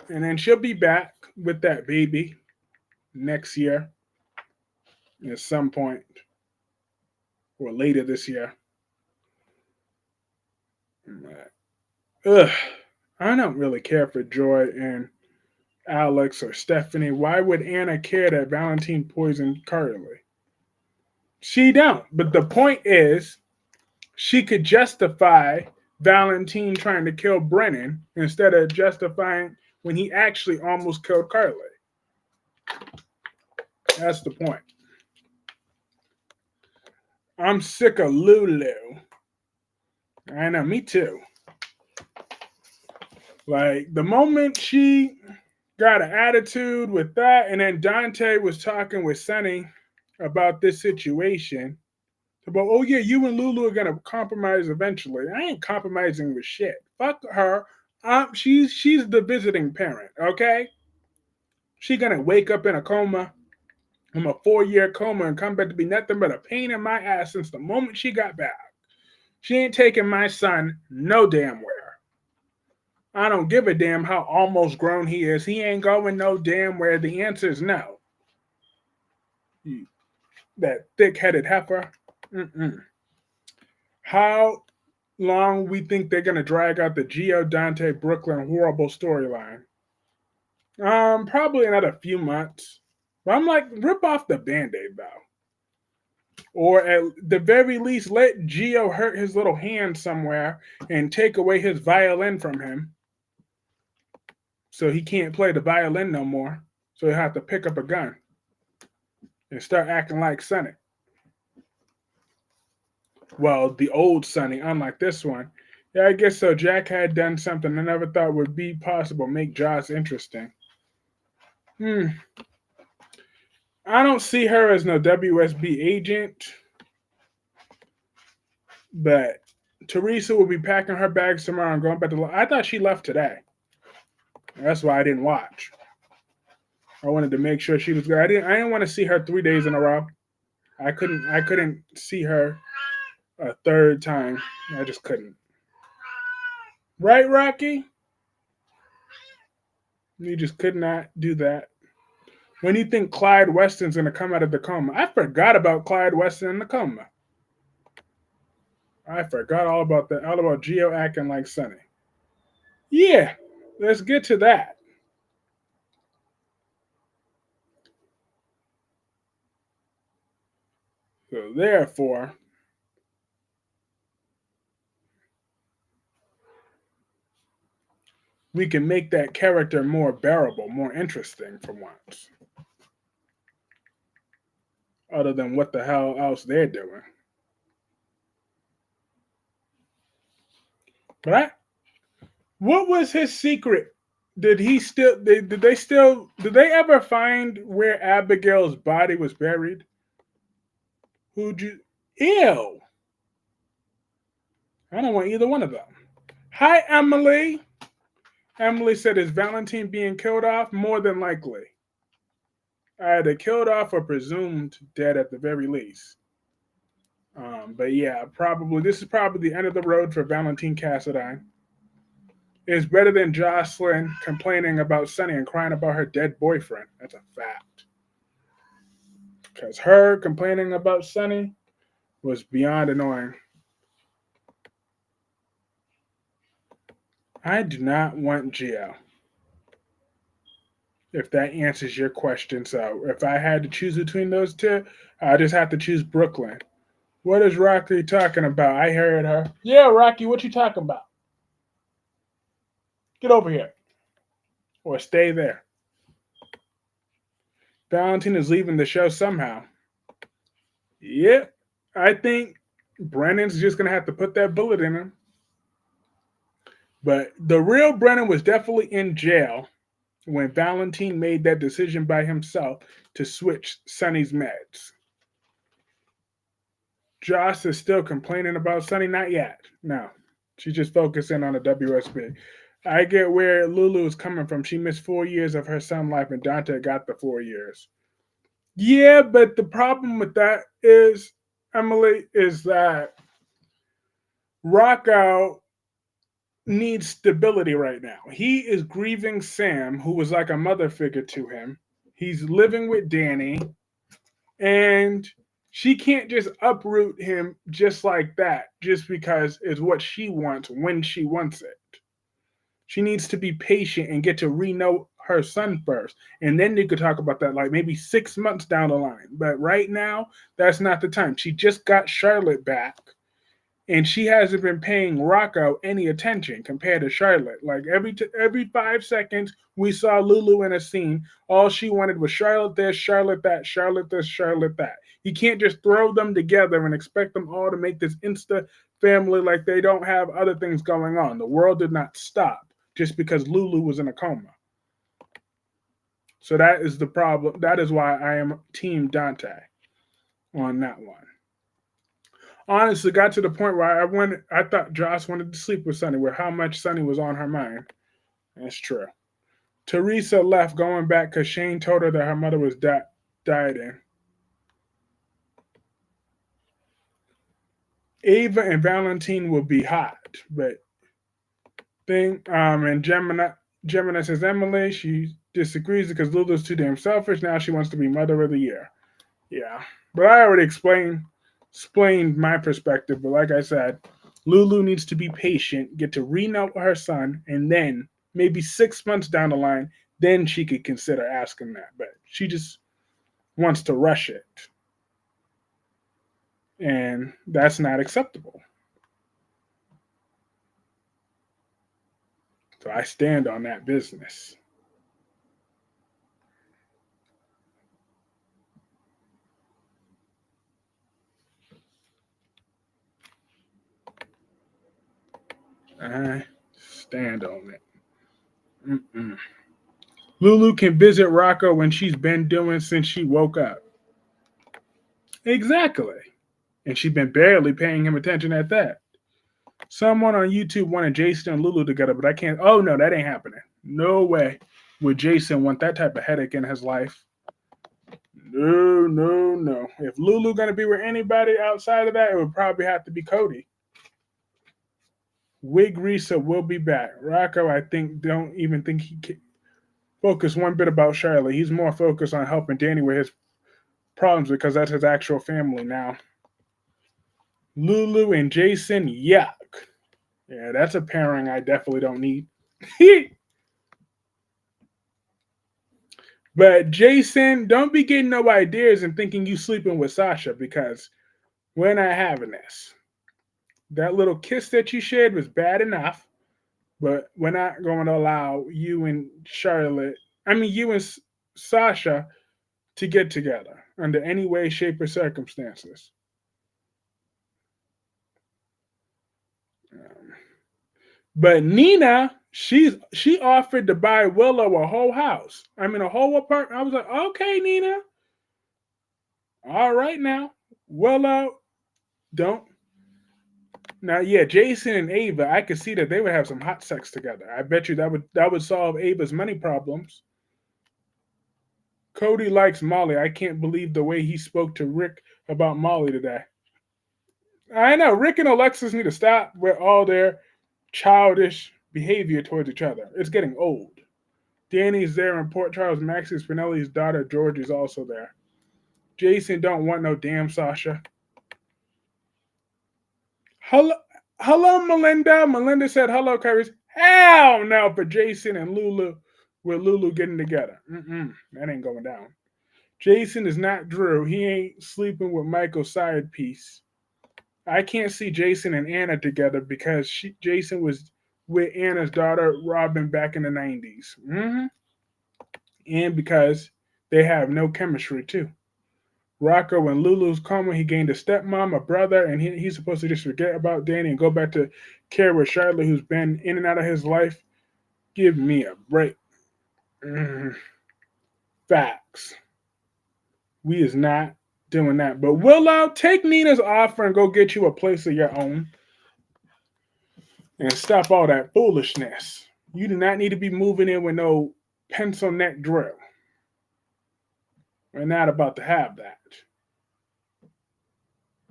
And then she'll be back with that baby next year at some point or later this year. Ugh. I don't really care for Joy and Alex or Stephanie. Why would Anna care that Valentine poisoned Carly? She don't. But the point is, she could justify Valentine trying to kill Brennan instead of justifying when he actually almost killed Carly. That's the point. I'm sick of Lulu. I know, me too. Like, the moment she got an attitude with that, and then Dante was talking with Sonny about this situation, about, oh yeah, you and Lulu are gonna compromise eventually. I ain't compromising with shit. Fuck her. She's the visiting parent. Okay, she gonna wake up in a coma from a 4-year coma and come back to be nothing but a pain in my ass since the moment she got back. She ain't taking my son no damn where. I don't give a damn how almost grown he is. He ain't going no damn where. The answer is no. You, that thick-headed heifer. Mm-mm. How long we think they're gonna drag out the Geo Dante Brooklyn horrible storyline? Probably another few months. But I'm like, rip off the band-aid though. Or at the very least, let Geo hurt his little hand somewhere and take away his violin from him so he can't play the violin no more. So he'll have to pick up a gun and start acting like Sonny. Well, the old Sonny, unlike this one. Yeah, I guess so. Jack had done something I never thought would be possible, make Joss interesting. Hmm. I don't see her as no WSB agent, but Teresa will be packing her bags tomorrow and going back to. I thought she left today. That's why I didn't watch. I wanted to make sure she was good. I didn't want to see her 3 days in a row. I couldn't see her a third time. I just couldn't. Right, Rocky? You just could not do that. When you think Clyde Weston's gonna come out of the coma? I forgot about Clyde Weston in the coma. I forgot all about that. All about Geo acting like Sonny. Yeah, let's get to that. So therefore, we can make that character more bearable, more interesting for once. Other than what the hell else they're doing. But what was his secret? Did he still? Did they still? Did they ever find where Abigail's body was buried? Who'd you? Ew! I don't want either one of them. Hi, Emily. Emily said, "Is Valentine being killed off? More than likely. Either killed off or presumed dead at the very least." But yeah, probably this is probably the end of the road for Valentine Cassadine. It's better than Jocelyn complaining about Sunny and crying about her dead boyfriend. That's a fact. Because her complaining about Sunny was beyond annoying. I do not want Gio. If that answers your question. So if I had to choose between those two, I just have to choose Brooklyn. What is Rocky talking about? I heard her. Yeah, Rocky, what you talking about? Get over here. Or stay there. Valentine is leaving the show somehow. Yep. I think Brennan's just gonna have to put that bullet in him. But the real Brennan was definitely in jail when Valentine made that decision by himself to switch Sonny's meds. Joss is still complaining about Sonny. Not yet. No. She's just focusing on the WSB. I get where Lulu is coming from. She missed 4 years of her son's life, and Dante got the 4 years. Yeah, but the problem with that is, Emily, is that Rocco needs stability right now. He is grieving Sam, who was like a mother figure to him. He's living with Danny, and she can't just uproot him just like that, just because it's what she wants when she wants it. She needs to be patient and get to re-know her son first. And then you could talk about that like maybe 6 months down the line. But right now, that's not the time. She just got Charlotte back. And she hasn't been paying Rocco any attention compared to Charlotte. Like every 5 seconds, we saw Lulu in a scene. All she wanted was Charlotte this, Charlotte that, Charlotte this, Charlotte that. You can't just throw them together and expect them all to make this insta family like they don't have other things going on. The world did not stop just because Lulu was in a coma. So that is the problem. That is why I am Team Dante on that one. Honestly, got to the point where I thought Joss wanted to sleep with Sonny, where how much Sonny was on her mind. That's true. Teresa left, going back because Shane told her that her mother was dieting. Ava and Valentine will be hot, but and Gemini says Emily, she disagrees because Lulu's too damn selfish. Now she wants to be mother of the year. Yeah, but I already explained my perspective. But like I said, Lulu needs to be patient, get to reknow her son, and then maybe 6 months down the line, then she could consider asking that. But she just wants to rush it, and that's not acceptable. So I stand on that business. I stand on it. Mm-mm. Lulu can visit Rocco when she's been doing since she woke up. Exactly. And she's been barely paying him attention at that. Someone on YouTube wanted Jason and Lulu together, but I can't. Oh, no, that ain't happening. No way would Jason want that type of headache in his life. No, no, no. If Lulu gonna be with anybody outside of that, it would probably have to be Cody. Wig Risa will be back. Rocco, I think, don't even think he can focus one bit about Charlotte. He's more focused on helping Danny with his problems because that's his actual family now. Lulu and Jason, yuck. Yeah, that's a pairing I definitely don't need. But Jason, don't be getting no ideas and thinking you sleeping with Sasha because we're not having this. That little kiss that you shared was bad enough, but we're not going to allow you and you and Sasha to get together under any way, shape, or circumstances. Um, but Nina, she offered to buy Willow a whole house. I mean, a whole apartment. I was like, okay, Nina, all right now, Willow, don't. Now, yeah, Jason and Ava, I could see that they would have some hot sex together. I bet you that would solve Ava's money problems. Cody likes Molly. I can't believe the way he spoke to Rick about Molly today. I know Rick and Alexis need to stop with all their childish behavior towards each other. It's getting old. Danny's there in Port Charles. Maxie Spinelli's daughter George is also there. Jason don't want no damn Sasha. Hello, hello, Melinda. Melinda said hello, Curtis. Hell no for Jason and Lulu with Lulu getting together. That ain't going down. Jason is not Drew. He ain't sleeping with Michael's side piece. I can't see Jason and Anna together because Jason was with Anna's daughter Robin back in the 90s. And because they have no chemistry too. Rocco and Lulu's coma, he gained a stepmom, a brother, and he's supposed to just forget about Danny and go back to care with Charlotte, who's been in and out of his life. Give me a break. Mm, facts. We is not doing that. But Willow, take Nina's offer and go get you a place of your own and stop all that foolishness. You do not need to be moving in with no pencil neck drill. We're not about to have that.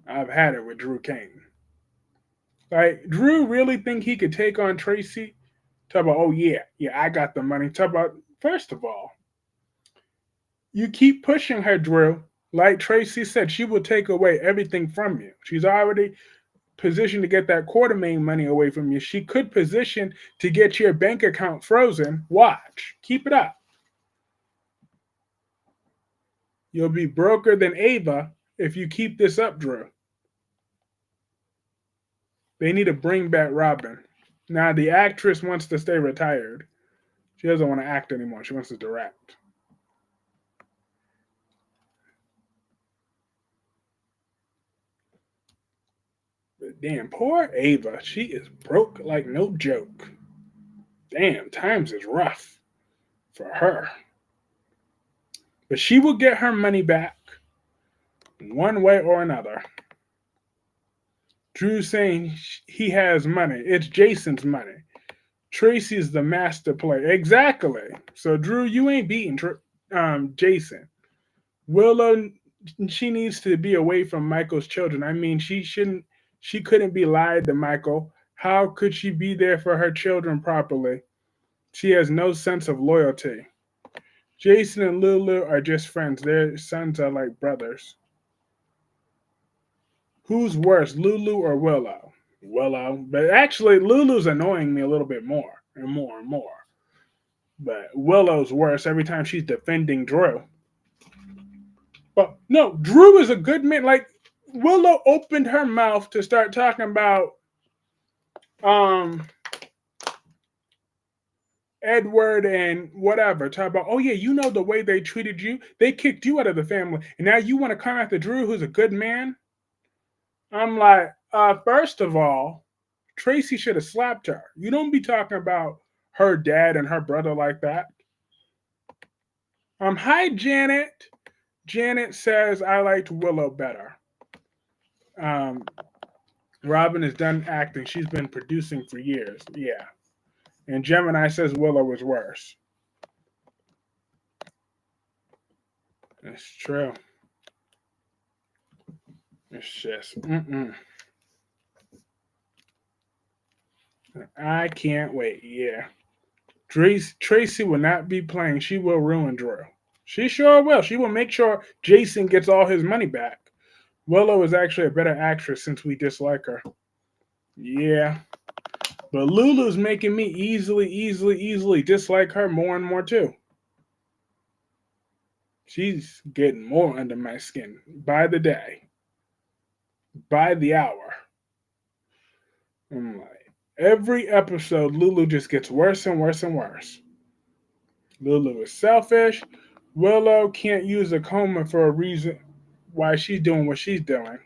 I've had it with Drew Kane. Like, Drew really think he could take on Tracy? Talk about, oh yeah, I got the money. Talk about, first of all, you keep pushing her, Drew. Like Tracy said, she will take away everything from you. She's already positioned to get that Quartermain money away from you. She could position to get your bank account frozen. Watch. Keep it up. You'll be broker than Ava if you keep this up, Drew. They need to bring back Robin. Now, the actress wants to stay retired. She doesn't want to act anymore. She wants to direct. But damn, poor Ava. She is broke like no joke. Damn, times is rough for her. But she will get her money back one way or another. Drew saying he has money. It's Jason's money. Tracy's the master player. Exactly. So Drew, you ain't beating Jason. Willow, she needs to be away from Michael's children. I mean, she shouldn't. She couldn't be lied to Michael. How could she be there for her children properly? She has no sense of loyalty. Jason and Lulu are just friends. Their sons are like brothers. Who's worse, Lulu or Willow? Willow. But actually, Lulu's annoying me a little bit more and more and more. But Willow's worse every time she's defending Drew. But no, Drew is a good man. Like, Willow opened her mouth to start talking about um Edward and whatever. Talk about, oh yeah, you know the way they treated you. They kicked you out of the family. And now you want to come after Drew, who's a good man? I'm like, first of all, Tracy should have slapped her. You don't be talking about her dad and her brother like that. Hi, Janet. Janet says I liked Willow better. Um, Robin is done acting. She's been producing for years. Yeah. And Gemini says Willow was worse. It's true. It's just, I can't wait. Yeah. Tracy will not be playing. She will ruin Drew. She sure will. She will make sure Jason gets all his money back. Willow is actually a better actress since we dislike her. Yeah. But Lulu's making me easily dislike her more and more too. She's getting more under my skin by the day, by the hour. I'm like, every episode, Lulu just gets worse and worse and worse. Lulu is selfish. Willow can't use a coma for a reason why she's doing what she's doing.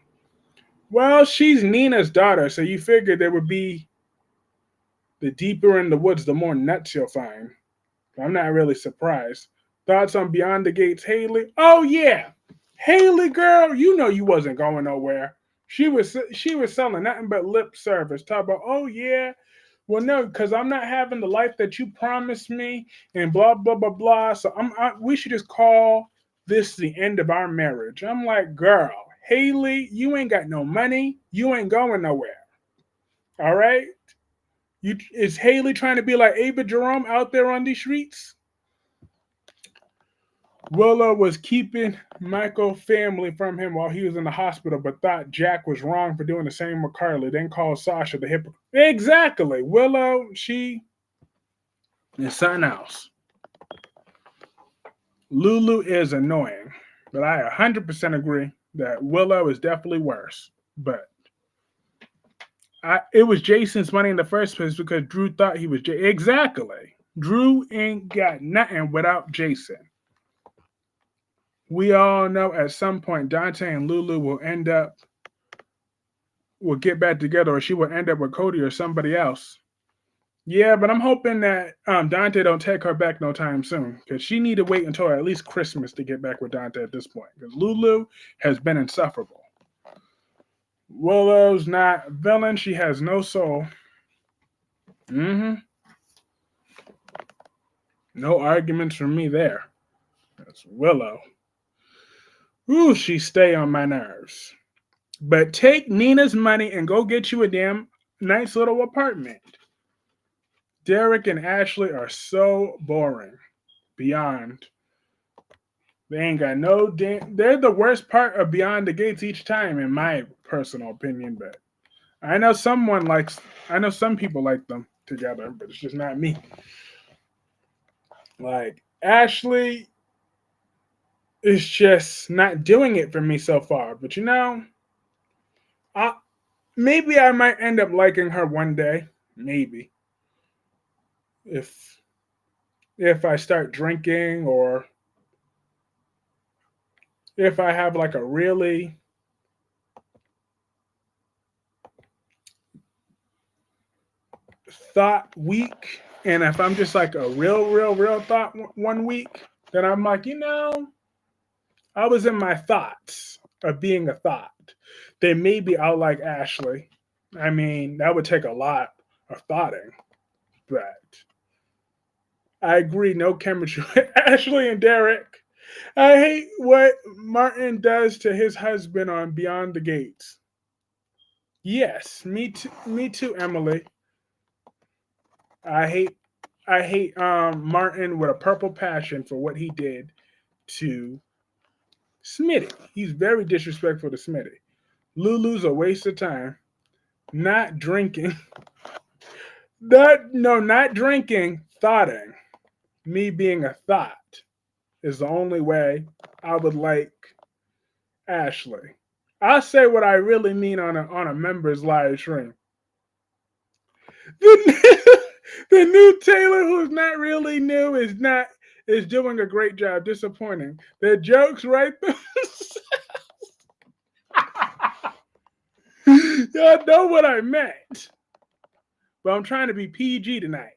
Well, she's Nina's daughter, so you figured there would be the deeper in the woods, the more nuts you'll find. I'm not really surprised. Thoughts on Beyond the Gates, Haley? Oh yeah, Haley girl, you know you wasn't going nowhere. She was selling nothing but lip service. Talk about, oh yeah, well no, because I'm not having the life that you promised me, and blah blah blah blah. So we should just call this the end of our marriage. I'm like, girl, Haley, you ain't got no money. You ain't going nowhere. All right. Is Haley trying to be like Ava Jerome out there on these streets? Willow was keeping Michael family from him while he was in the hospital, but thought Jack was wrong for doing the same with Carly. Then called Sasha the hypocrite. Exactly. Willow, she is something else. Lulu is annoying, but I 100% agree that Willow is definitely worse. But it was Jason's money in the first place because Drew thought he was exactly. Drew ain't got nothing without Jason. We all know at some point Dante and Lulu will get back together, or she will end up with Cody or somebody else. Yeah, but I'm hoping that Dante don't take her back no time soon, because she need to wait until at least Christmas to get back with Dante at this point, because Lulu has been insufferable. Willow's not villain. She has no soul. No arguments from me there. That's Willow. Ooh, she stay on my nerves. But take Nina's money and go get you a damn nice little apartment. Derek and Ashley are so boring. Beyond. They ain't got no damn. They're the worst part of Beyond the Gates each time, in my personal opinion. But I know some people like them together, but it's just not me. Like, Ashley is just not doing it for me so far. But I maybe I might end up liking her one day. Maybe. If I start drinking, or if I have like a really thought week, and if I'm just like a real thought one week, then I'm like, I was in my thoughts of being a thought. Then maybe I'll like Ashley. I mean, that would take a lot of thoughting, but I agree, no chemistry with Ashley and Derek. I hate what Martin does to his husband on Beyond the Gates. Yes, me too, Emily. I hate Martin with a purple passion for what he did to Smitty. He's very disrespectful to Smitty. Lulu's a waste of time. Not drinking. Not drinking, thoughting. Me being a thought is the only way I would like Ashley. I'll say what I really mean on a members live stream. The, the new Taylor, who's not really new, is doing a great job. Disappointing. The jokes right there. Y'all know what I meant. But I'm trying to be PG tonight.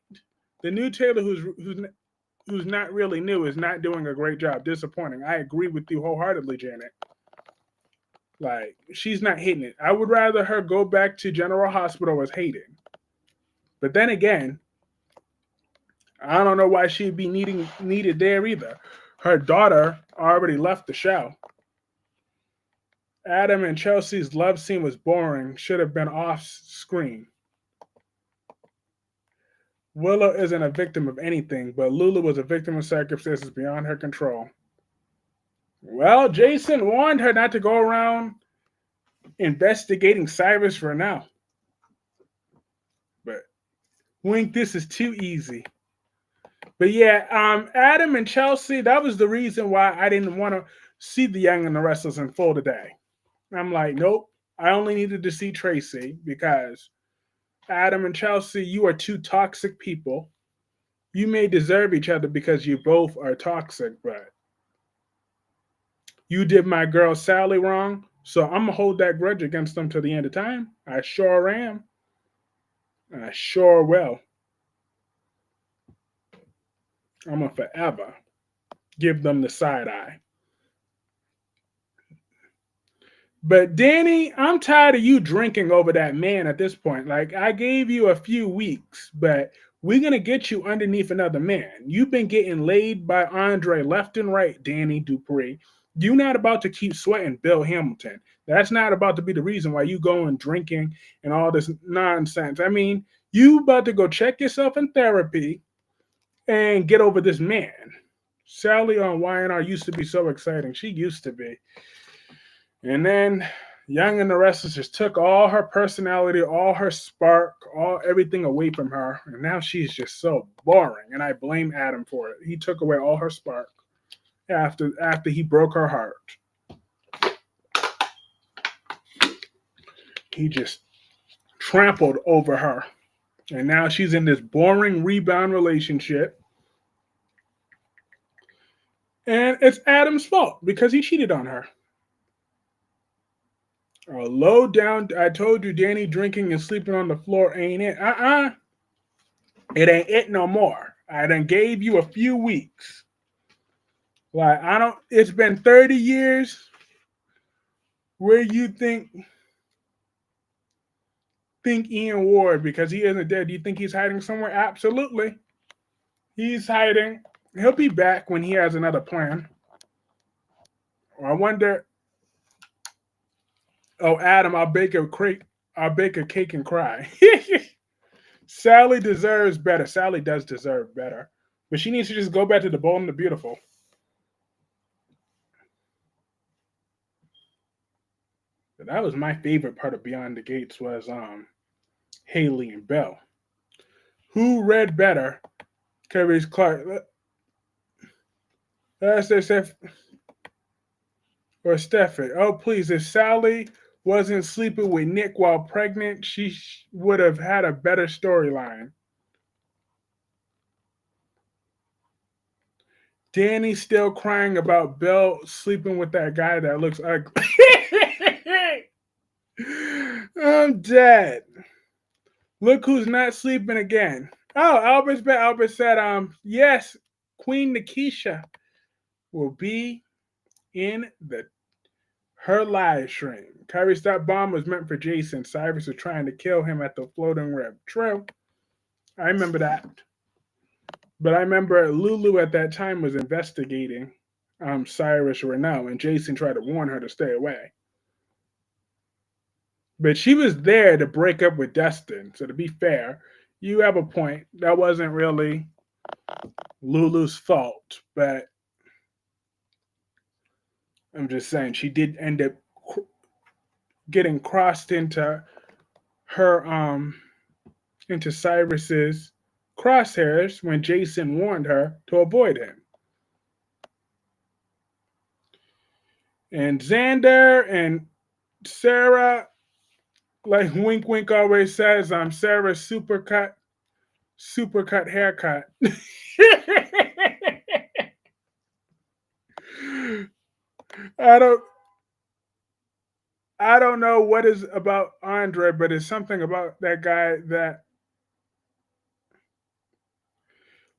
The new Taylor, who's not really new, is not doing a great job. Disappointing. I agree with you wholeheartedly, Janet. Like, she's not hitting it. I would rather her go back to General Hospital as Hayden. But then again, I don't know why she'd be needed there either. Her daughter already left the show. Adam and Chelsea's love scene was boring. Should have been off screen. Willow isn't a victim of anything, but Lulu was a victim of circumstances beyond her control. Well, Jason warned her not to go around investigating Cyrus for now. But Wink, this is too easy. But yeah, Adam and Chelsea, that was the reason why I didn't want to see the Young and the Restless in full today. I'm like, nope. I only needed to see Tracy because Adam and Chelsea, you are two toxic people. You may deserve each other because you both are toxic, but you did my girl Sally wrong, so I'm gonna hold that grudge against them to the end of time. I sure am. I sure will. I'm gonna forever give them the side eye. But Danny, I'm tired of you drinking over that man at this point. Like, I gave you a few weeks, but we're going to get you underneath another man. You've been getting laid by Andre left and right, Danny Dupree. You're not about to keep sweating Bill Hamilton. That's not about to be the reason why you going drinking and all this nonsense. I mean, you about to go check yourself in therapy and get over this man. Sally on YNR used to be so exciting. She used to be. And then Young and the Restless just took all her personality, all her spark, all everything away from her. And now she's just so boring. And I blame Adam for it. He took away all her spark after he broke her heart. He just trampled over her. And now she's in this boring rebound relationship. And it's Adam's fault because he cheated on her. Low down, I told you, Danny drinking and sleeping on the floor ain't it. It ain't it no more. I done gave you a few weeks. Like, it's been 30 years. Where you think Ian Ward, because he isn't dead, do you think he's hiding somewhere? Absolutely. He's hiding. He'll be back when he has another plan. I wonder. Oh, Adam, I'll bake a cake and cry. Sally deserves better. Sally does deserve better. But she needs to just go back to the Bold and the Beautiful. But that was my favorite part of Beyond the Gates was Haley and Belle. Who read better? Curious Clark. Steph or Steffi. Oh, please. If Sally wasn't sleeping with Nick while pregnant, she would have had a better storyline. Danny's still crying about Belle sleeping with that guy that looks ugly. I'm dead. Look who's not sleeping again. Oh, Albert said, yes, Queen Nikisha will be in Her live stream. Cyrus, that bomb was meant for Jason. Cyrus was trying to kill him at the floating rib. True. I remember that. But I remember Lulu at that time was investigating Cyrus Renault, and Jason tried to warn her to stay away. But she was there to break up with Dustin. So to be fair, you have a point. That wasn't really Lulu's fault, but I'm just saying she did end up getting crossed her into Cyrus's crosshairs when Jason warned her to avoid him. And Xander and Sarah, like Wink Wink always says, I'm Sarah's supercut haircut. I don't I don't know what is about Andre, but it's something about that guy that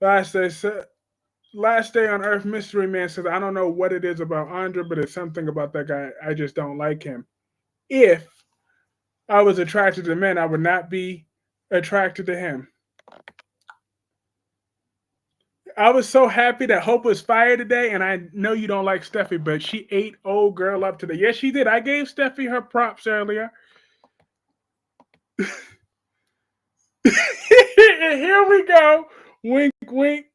last day last day on Earth Mystery Man says I don't know what it is about Andre, but it's something about that guy. I just don't like him. If I was attracted to men, I would not be attracted to him. I was so happy that Hope was fired today, and I know you don't like Steffi, but she ate old girl up today. Yes, she did. I gave Steffi her props earlier. Here we go. Wink, wink.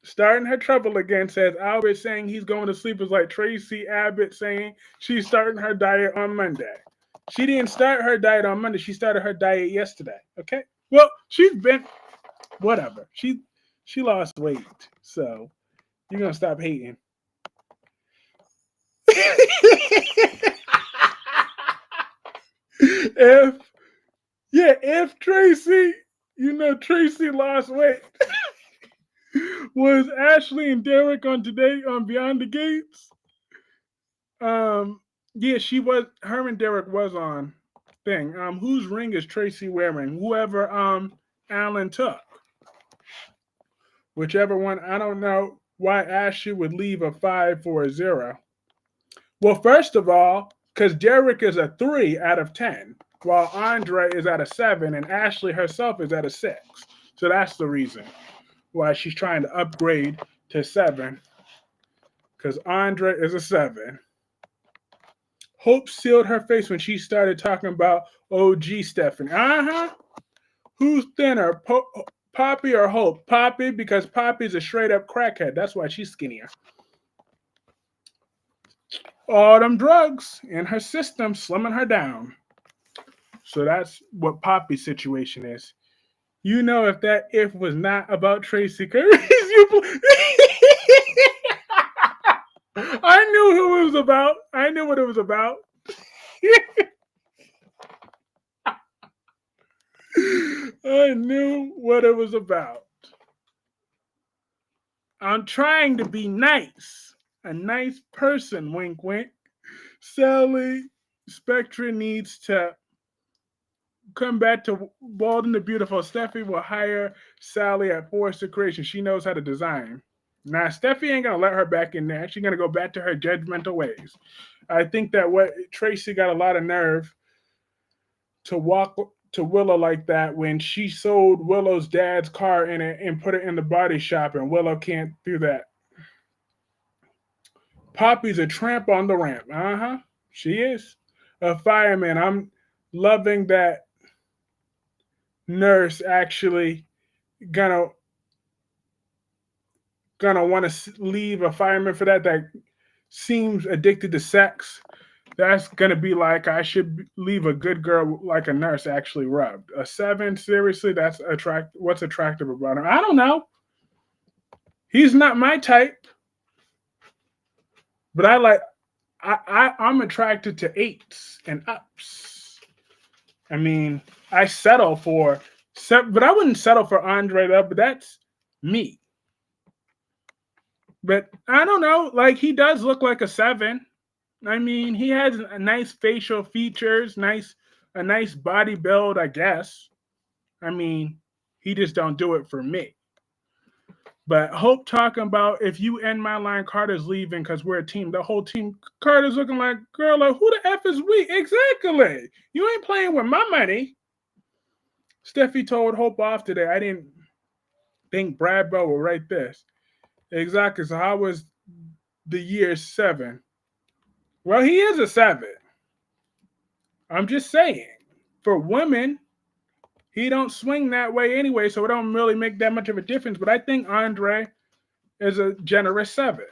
Starting her trouble again, says Albert saying he's going to sleep is like Tracy Abbott saying she's starting her diet on Monday. She didn't start her diet on Monday. She started her diet yesterday. Okay? Well, she's been whatever. She lost weight. So you're gonna stop hating. if Tracy, Tracy lost weight. Was Ashley and Derek on today on Beyond the Gates? Yeah, she was. Her and Derek was on thing. Whose ring is Tracy wearing? Whoever Alan took, whichever one. I don't know why Ashley would leave a 5 for a 0. Well, first of all, because Derek is a 3 out of 10, while Andre is at a 7, and Ashley herself is at a 6. So that's the reason why she's trying to upgrade to 7, because Andre is a 7. Hope sealed her face when she started talking about OG Stephanie. Who's thinner, Poppy or Hope? Poppy, because Poppy's a straight up crackhead. That's why she's skinnier. All them drugs in her system slimming her down. So that's what Poppy's situation is. You know, if was not about Tracy Curry, I knew who it was about. I knew what it was about. I knew what it was about. I'm trying to be nice. A nice person, wink, wink. Sally Spectra needs to come back to Walden the Beautiful. Steffi will hire Sally at Forrester Creation. She knows how to design. Now, Steffi ain't going to let her back in there. She's going to go back to her judgmental ways. I think that Tracy got a lot of nerve to walk to Willow like that when she sold Willow's dad's car in it and put it in the body shop, and Willow can't do that. Poppy's a tramp on the ramp. She is. A fireman. I'm loving that Nurse actually gonna want to leave a fireman for that seems addicted to sex. That's gonna be like I should leave a good girl like a nurse actually rubbed. A 7, seriously, that's what's attractive about him? I don't know. He's not my type. But I'm attracted to 8s and ups. I mean, I settle for 7, but I wouldn't settle for Andre though, but that's me. But I don't know, like he does look like a 7. I mean, he has a nice facial features, a nice body build, I guess. I mean, he just don't do it for me. But Hope talking about if you end my line, Carter's leaving because we're a team. The whole team, Carter's looking like, girl, like, who the F is we? Exactly. You ain't playing with my money. Steffi told Hope off today. I didn't think Brad Bell would write this. Exactly. So how was the year 7? Well, he is a 7. I'm just saying. For women, he don't swing that way anyway, so it don't really make that much of a difference. But I think Andre is a generous 7.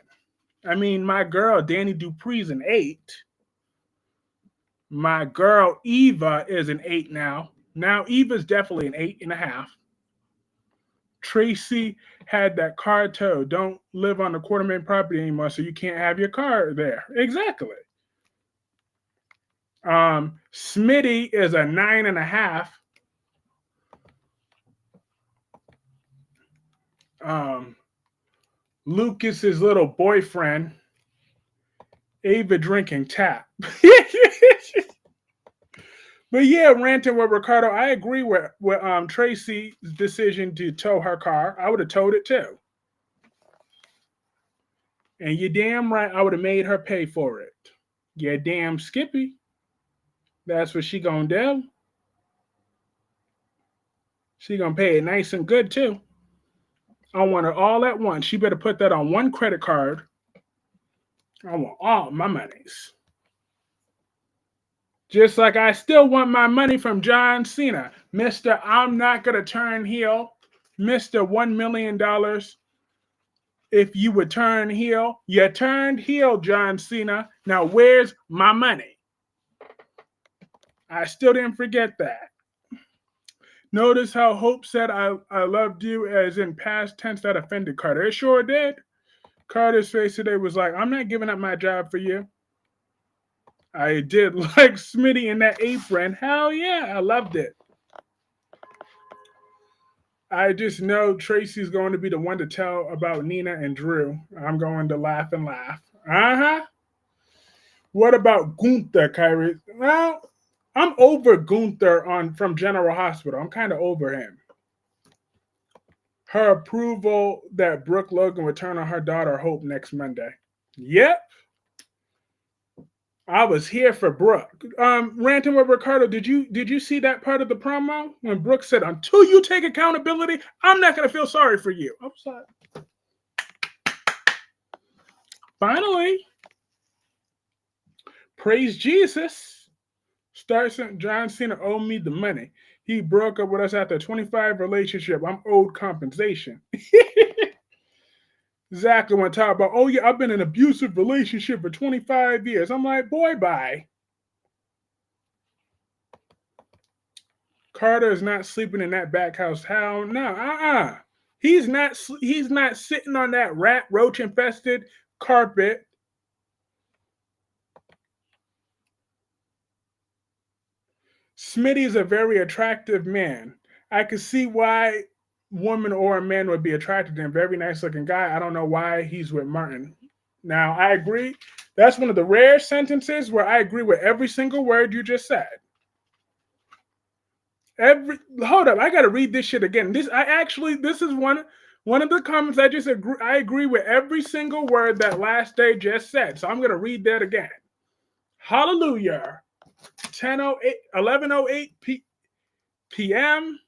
I mean, my girl Danny Dupree's an 8. My girl Eva is an 8 now. Now Eva's definitely an 8.5. Tracy had that car towed. Don't live on the Quartermain property anymore, so you can't have your car there. Exactly. Smitty is a 9.5. Lucas's little boyfriend, Ava drinking tap. But yeah, ranting with Ricardo, I agree with Tracy's decision to tow her car. I would have towed it too. And you're damn right, I would have made her pay for it. Yeah, damn Skippy. That's what she gonna do. She gonna pay it nice and good too. I want it all at once. She better put that on one credit card. I want all my monies. Just like I still want my money from John Cena. Mr. I'm not gonna turn heel. Mr. $1 million. If you would turn heel, you turned heel, John Cena. Now where's my money? I still didn't forget that. Notice how Hope said I loved you as in past tense that offended Carter. It sure did. Carter's face today was like, I'm not giving up my job for you. I did like Smitty in that apron. Hell yeah, I loved it. I just know Tracy's going to be the one to tell about Nina and Drew. I'm going to laugh and laugh. Uh-huh. What about Gunther, Kyrie? Well, I'm over Gunther from General Hospital. I'm kind of over him. Her approval that Brooke Logan would turn on her daughter Hope next Monday. Yep. I was here for Brooke. Ranting with Ricardo, did you see that part of the promo when Brooke said, "Until you take accountability, I'm not gonna feel sorry for you." I'm sorry. Finally, praise Jesus. John Cena owed me the money. He broke up with us after a 25 relationship. I'm owed compensation. Zach want to talk about, oh yeah, I've been in an abusive relationship for 25 years. I'm like, boy, bye. Carter is not sleeping in that back house. Hell no. He's not sitting on that rat roach infested carpet. Smitty's a very attractive man. I could see why woman or a man would be attracted to him. Very nice looking guy. I don't know why he's with Martin. Now, I agree. That's one of the rare sentences where I agree with every single word you just said. Hold up, I gotta read this shit again. This is one of the comments I just agree. I agree with every single word that Last Day just said. So I'm gonna read that again. Hallelujah. 11:08 p.m.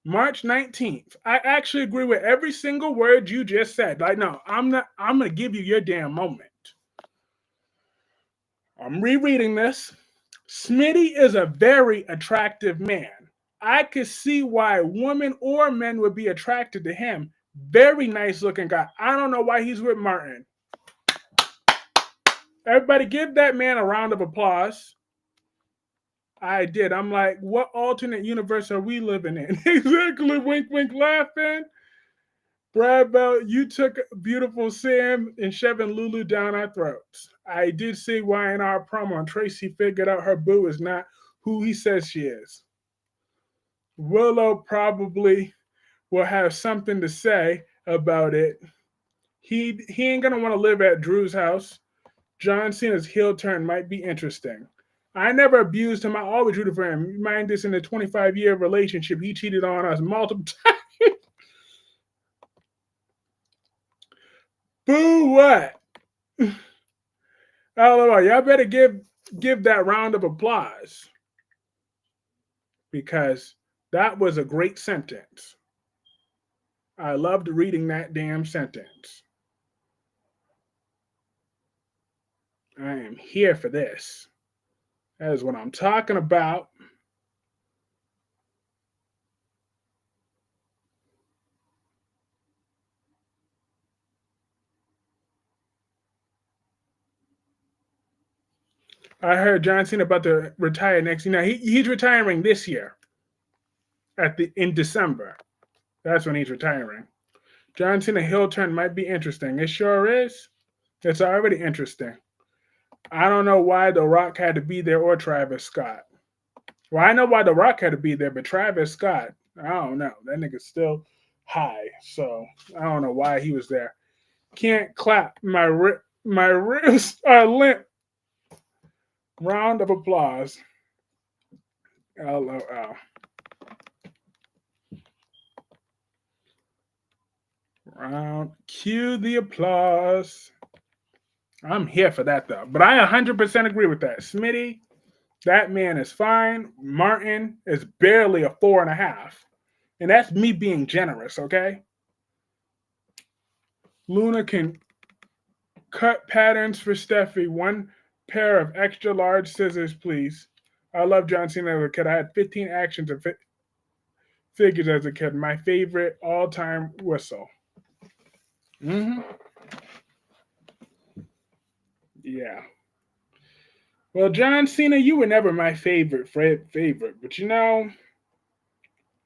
March 19th. I actually agree with every single word you just said. Like, no, I'm gonna give you your damn moment. I'm rereading this. Smitty is a very attractive man. I could see why women or men would be attracted to him. Very nice looking guy. I don't know why he's with Martin. Everybody give that man a round of applause. I did. I'm like, what alternate universe are we living in? Exactly. Wink, wink, laughing. Brad Bell, you took beautiful Sam and shoving Lulu down our throats. I did see why in our promo, and Tracy figured out her boo is not who he says she is. Willow probably will have something to say about it. He ain't gonna want to live at Drew's house. John Cena's heel turn might be interesting. I never abused him. I always rooted for him. Mind this, in a 25-year relationship, he cheated on us multiple times. Boo what? I don't know. Y'all better give that round of applause because that was a great sentence. I loved reading that damn sentence. I am here for this. That is what I'm talking about. I heard John Cena about to retire next year. Now he's retiring this year at the in December. That's when he's retiring. John Cena heel turn might be interesting. It sure is. It's already interesting. I don't know why The Rock had to be there or Travis Scott. Well, I know why The Rock had to be there, but Travis Scott, I don't know. That nigga's still high, so I don't know why he was there. Can't clap. My ribs are limp. Round of applause. LOL. Round. Cue the applause. I'm here for that though. But I 100% agree with that. Smitty, that man is fine. Martin is barely a 4.5. And that's me being generous, okay? Luna can cut patterns for Steffi. One pair of extra large scissors, please. I love John Cena as a kid. I had 15 actions and figures as a kid. My favorite all time whistle. Mm-hmm. Yeah. Well, John Cena, you were never my favorite, but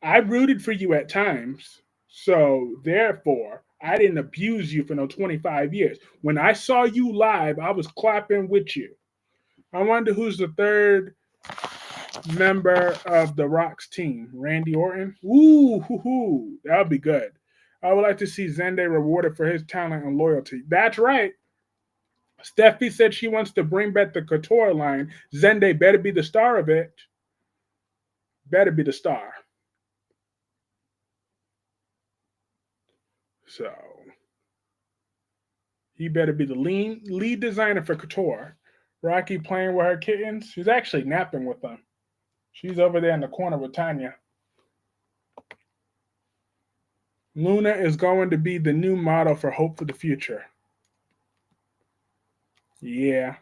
I rooted for you at times. So therefore, I didn't abuse you for no 25 years. When I saw you live, I was clapping with you. I wonder who's the third member of the Rock's team. Randy Orton? Ooh, that would be good. I would like to see Zende rewarded for his talent and loyalty. That's right. Steffi said she wants to bring back the Couture line. Zende better be the star of it. Better be the star. So he better be the lead designer for Couture. Rocky playing with her kittens. She's actually napping with them. She's over there in the corner with Tanya. Luna is going to be the new model for Hope for the Future. Yeah.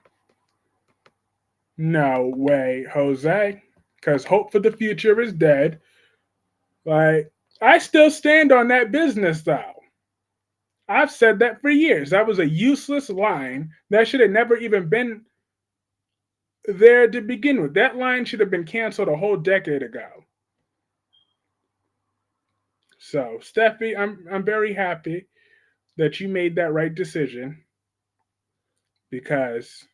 No way, Jose. Because Hope for the Future is dead. Like, I still stand on that business, though. I've said that for years. That was a useless line. That should have never even been there to begin with. That line should have been canceled a whole decade ago. So, Steffi, I'm very happy that you made that right decision because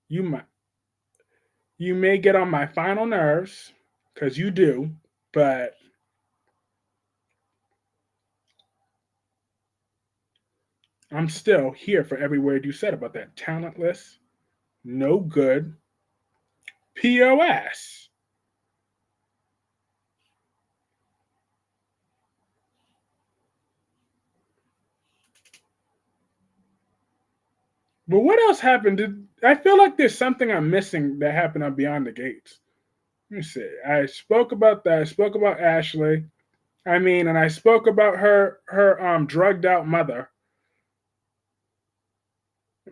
you might you may get on my final nerves because you do, but I'm still here for every word you said about that talentless, no good POS. But what else happened? I feel like there's something I'm missing that happened on Beyond the Gates. Let me see. I spoke about that. I spoke about Ashley. I mean, and I spoke about her drugged out mother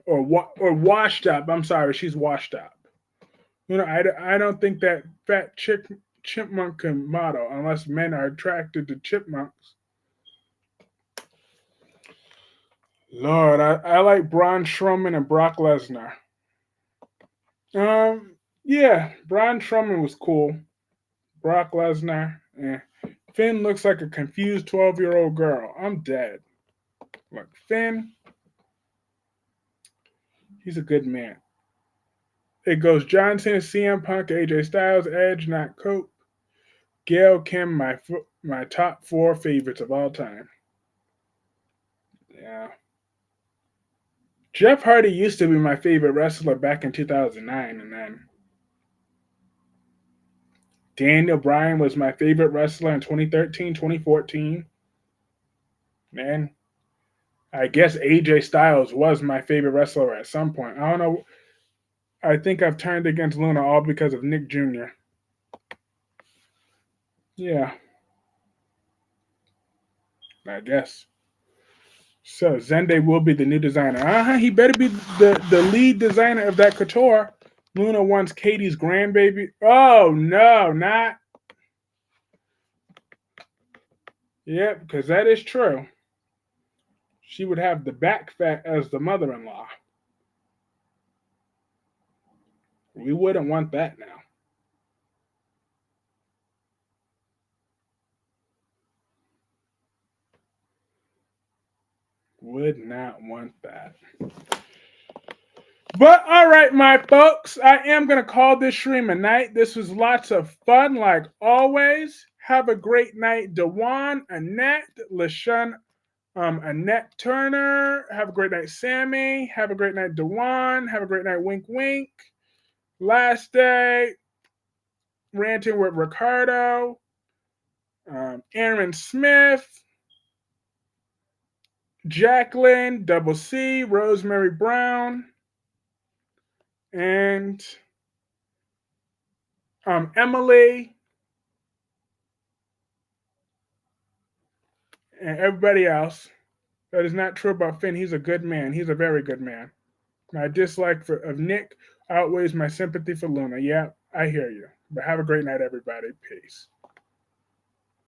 or washed up. I'm sorry, she's washed up. I don't think that fat chipmunk can model unless men are attracted to chipmunks. Lord, I like Braun Strowman and Brock Lesnar. Yeah, Braun Strowman was cool. Brock Lesnar, eh. Finn looks like a confused 12-year-old girl. I'm dead. Like Finn, he's a good man. It goes John Cena, CM Punk, AJ Styles, Edge, not Cope, Gail Kim, my top 4 favorites of all time. Yeah. Jeff Hardy used to be my favorite wrestler back in 2009, and then Daniel Bryan was my favorite wrestler in 2013, 2014. Man, I guess AJ Styles was my favorite wrestler at some point. I don't know. I think I've turned against Luna all because of Nick Jr. Yeah, I guess. So Zende will be the new designer. He better be the lead designer of that couture. Luna wants Katie's grandbaby. Oh no, not. Yep, because that is true. She would have the back fat as the mother-in-law. We wouldn't want that now. Would not want that. But all right, my folks, I am going to call this stream a night. This was lots of fun, like always. Have a great night, Dewan, Annette, LaShun, Annette Turner. Have a great night, Sammy. Have a great night, Dewan. Have a great night, Wink Wink. Last day, ranting with Ricardo, Aaron Smith, Jacqueline, Double C, Rosemary Brown, and Emily, and everybody else. That is not true about Finn. He's a good man. He's a very good man. My dislike of Nick outweighs my sympathy for Luna. Yeah, I hear you. But have a great night, everybody. Peace.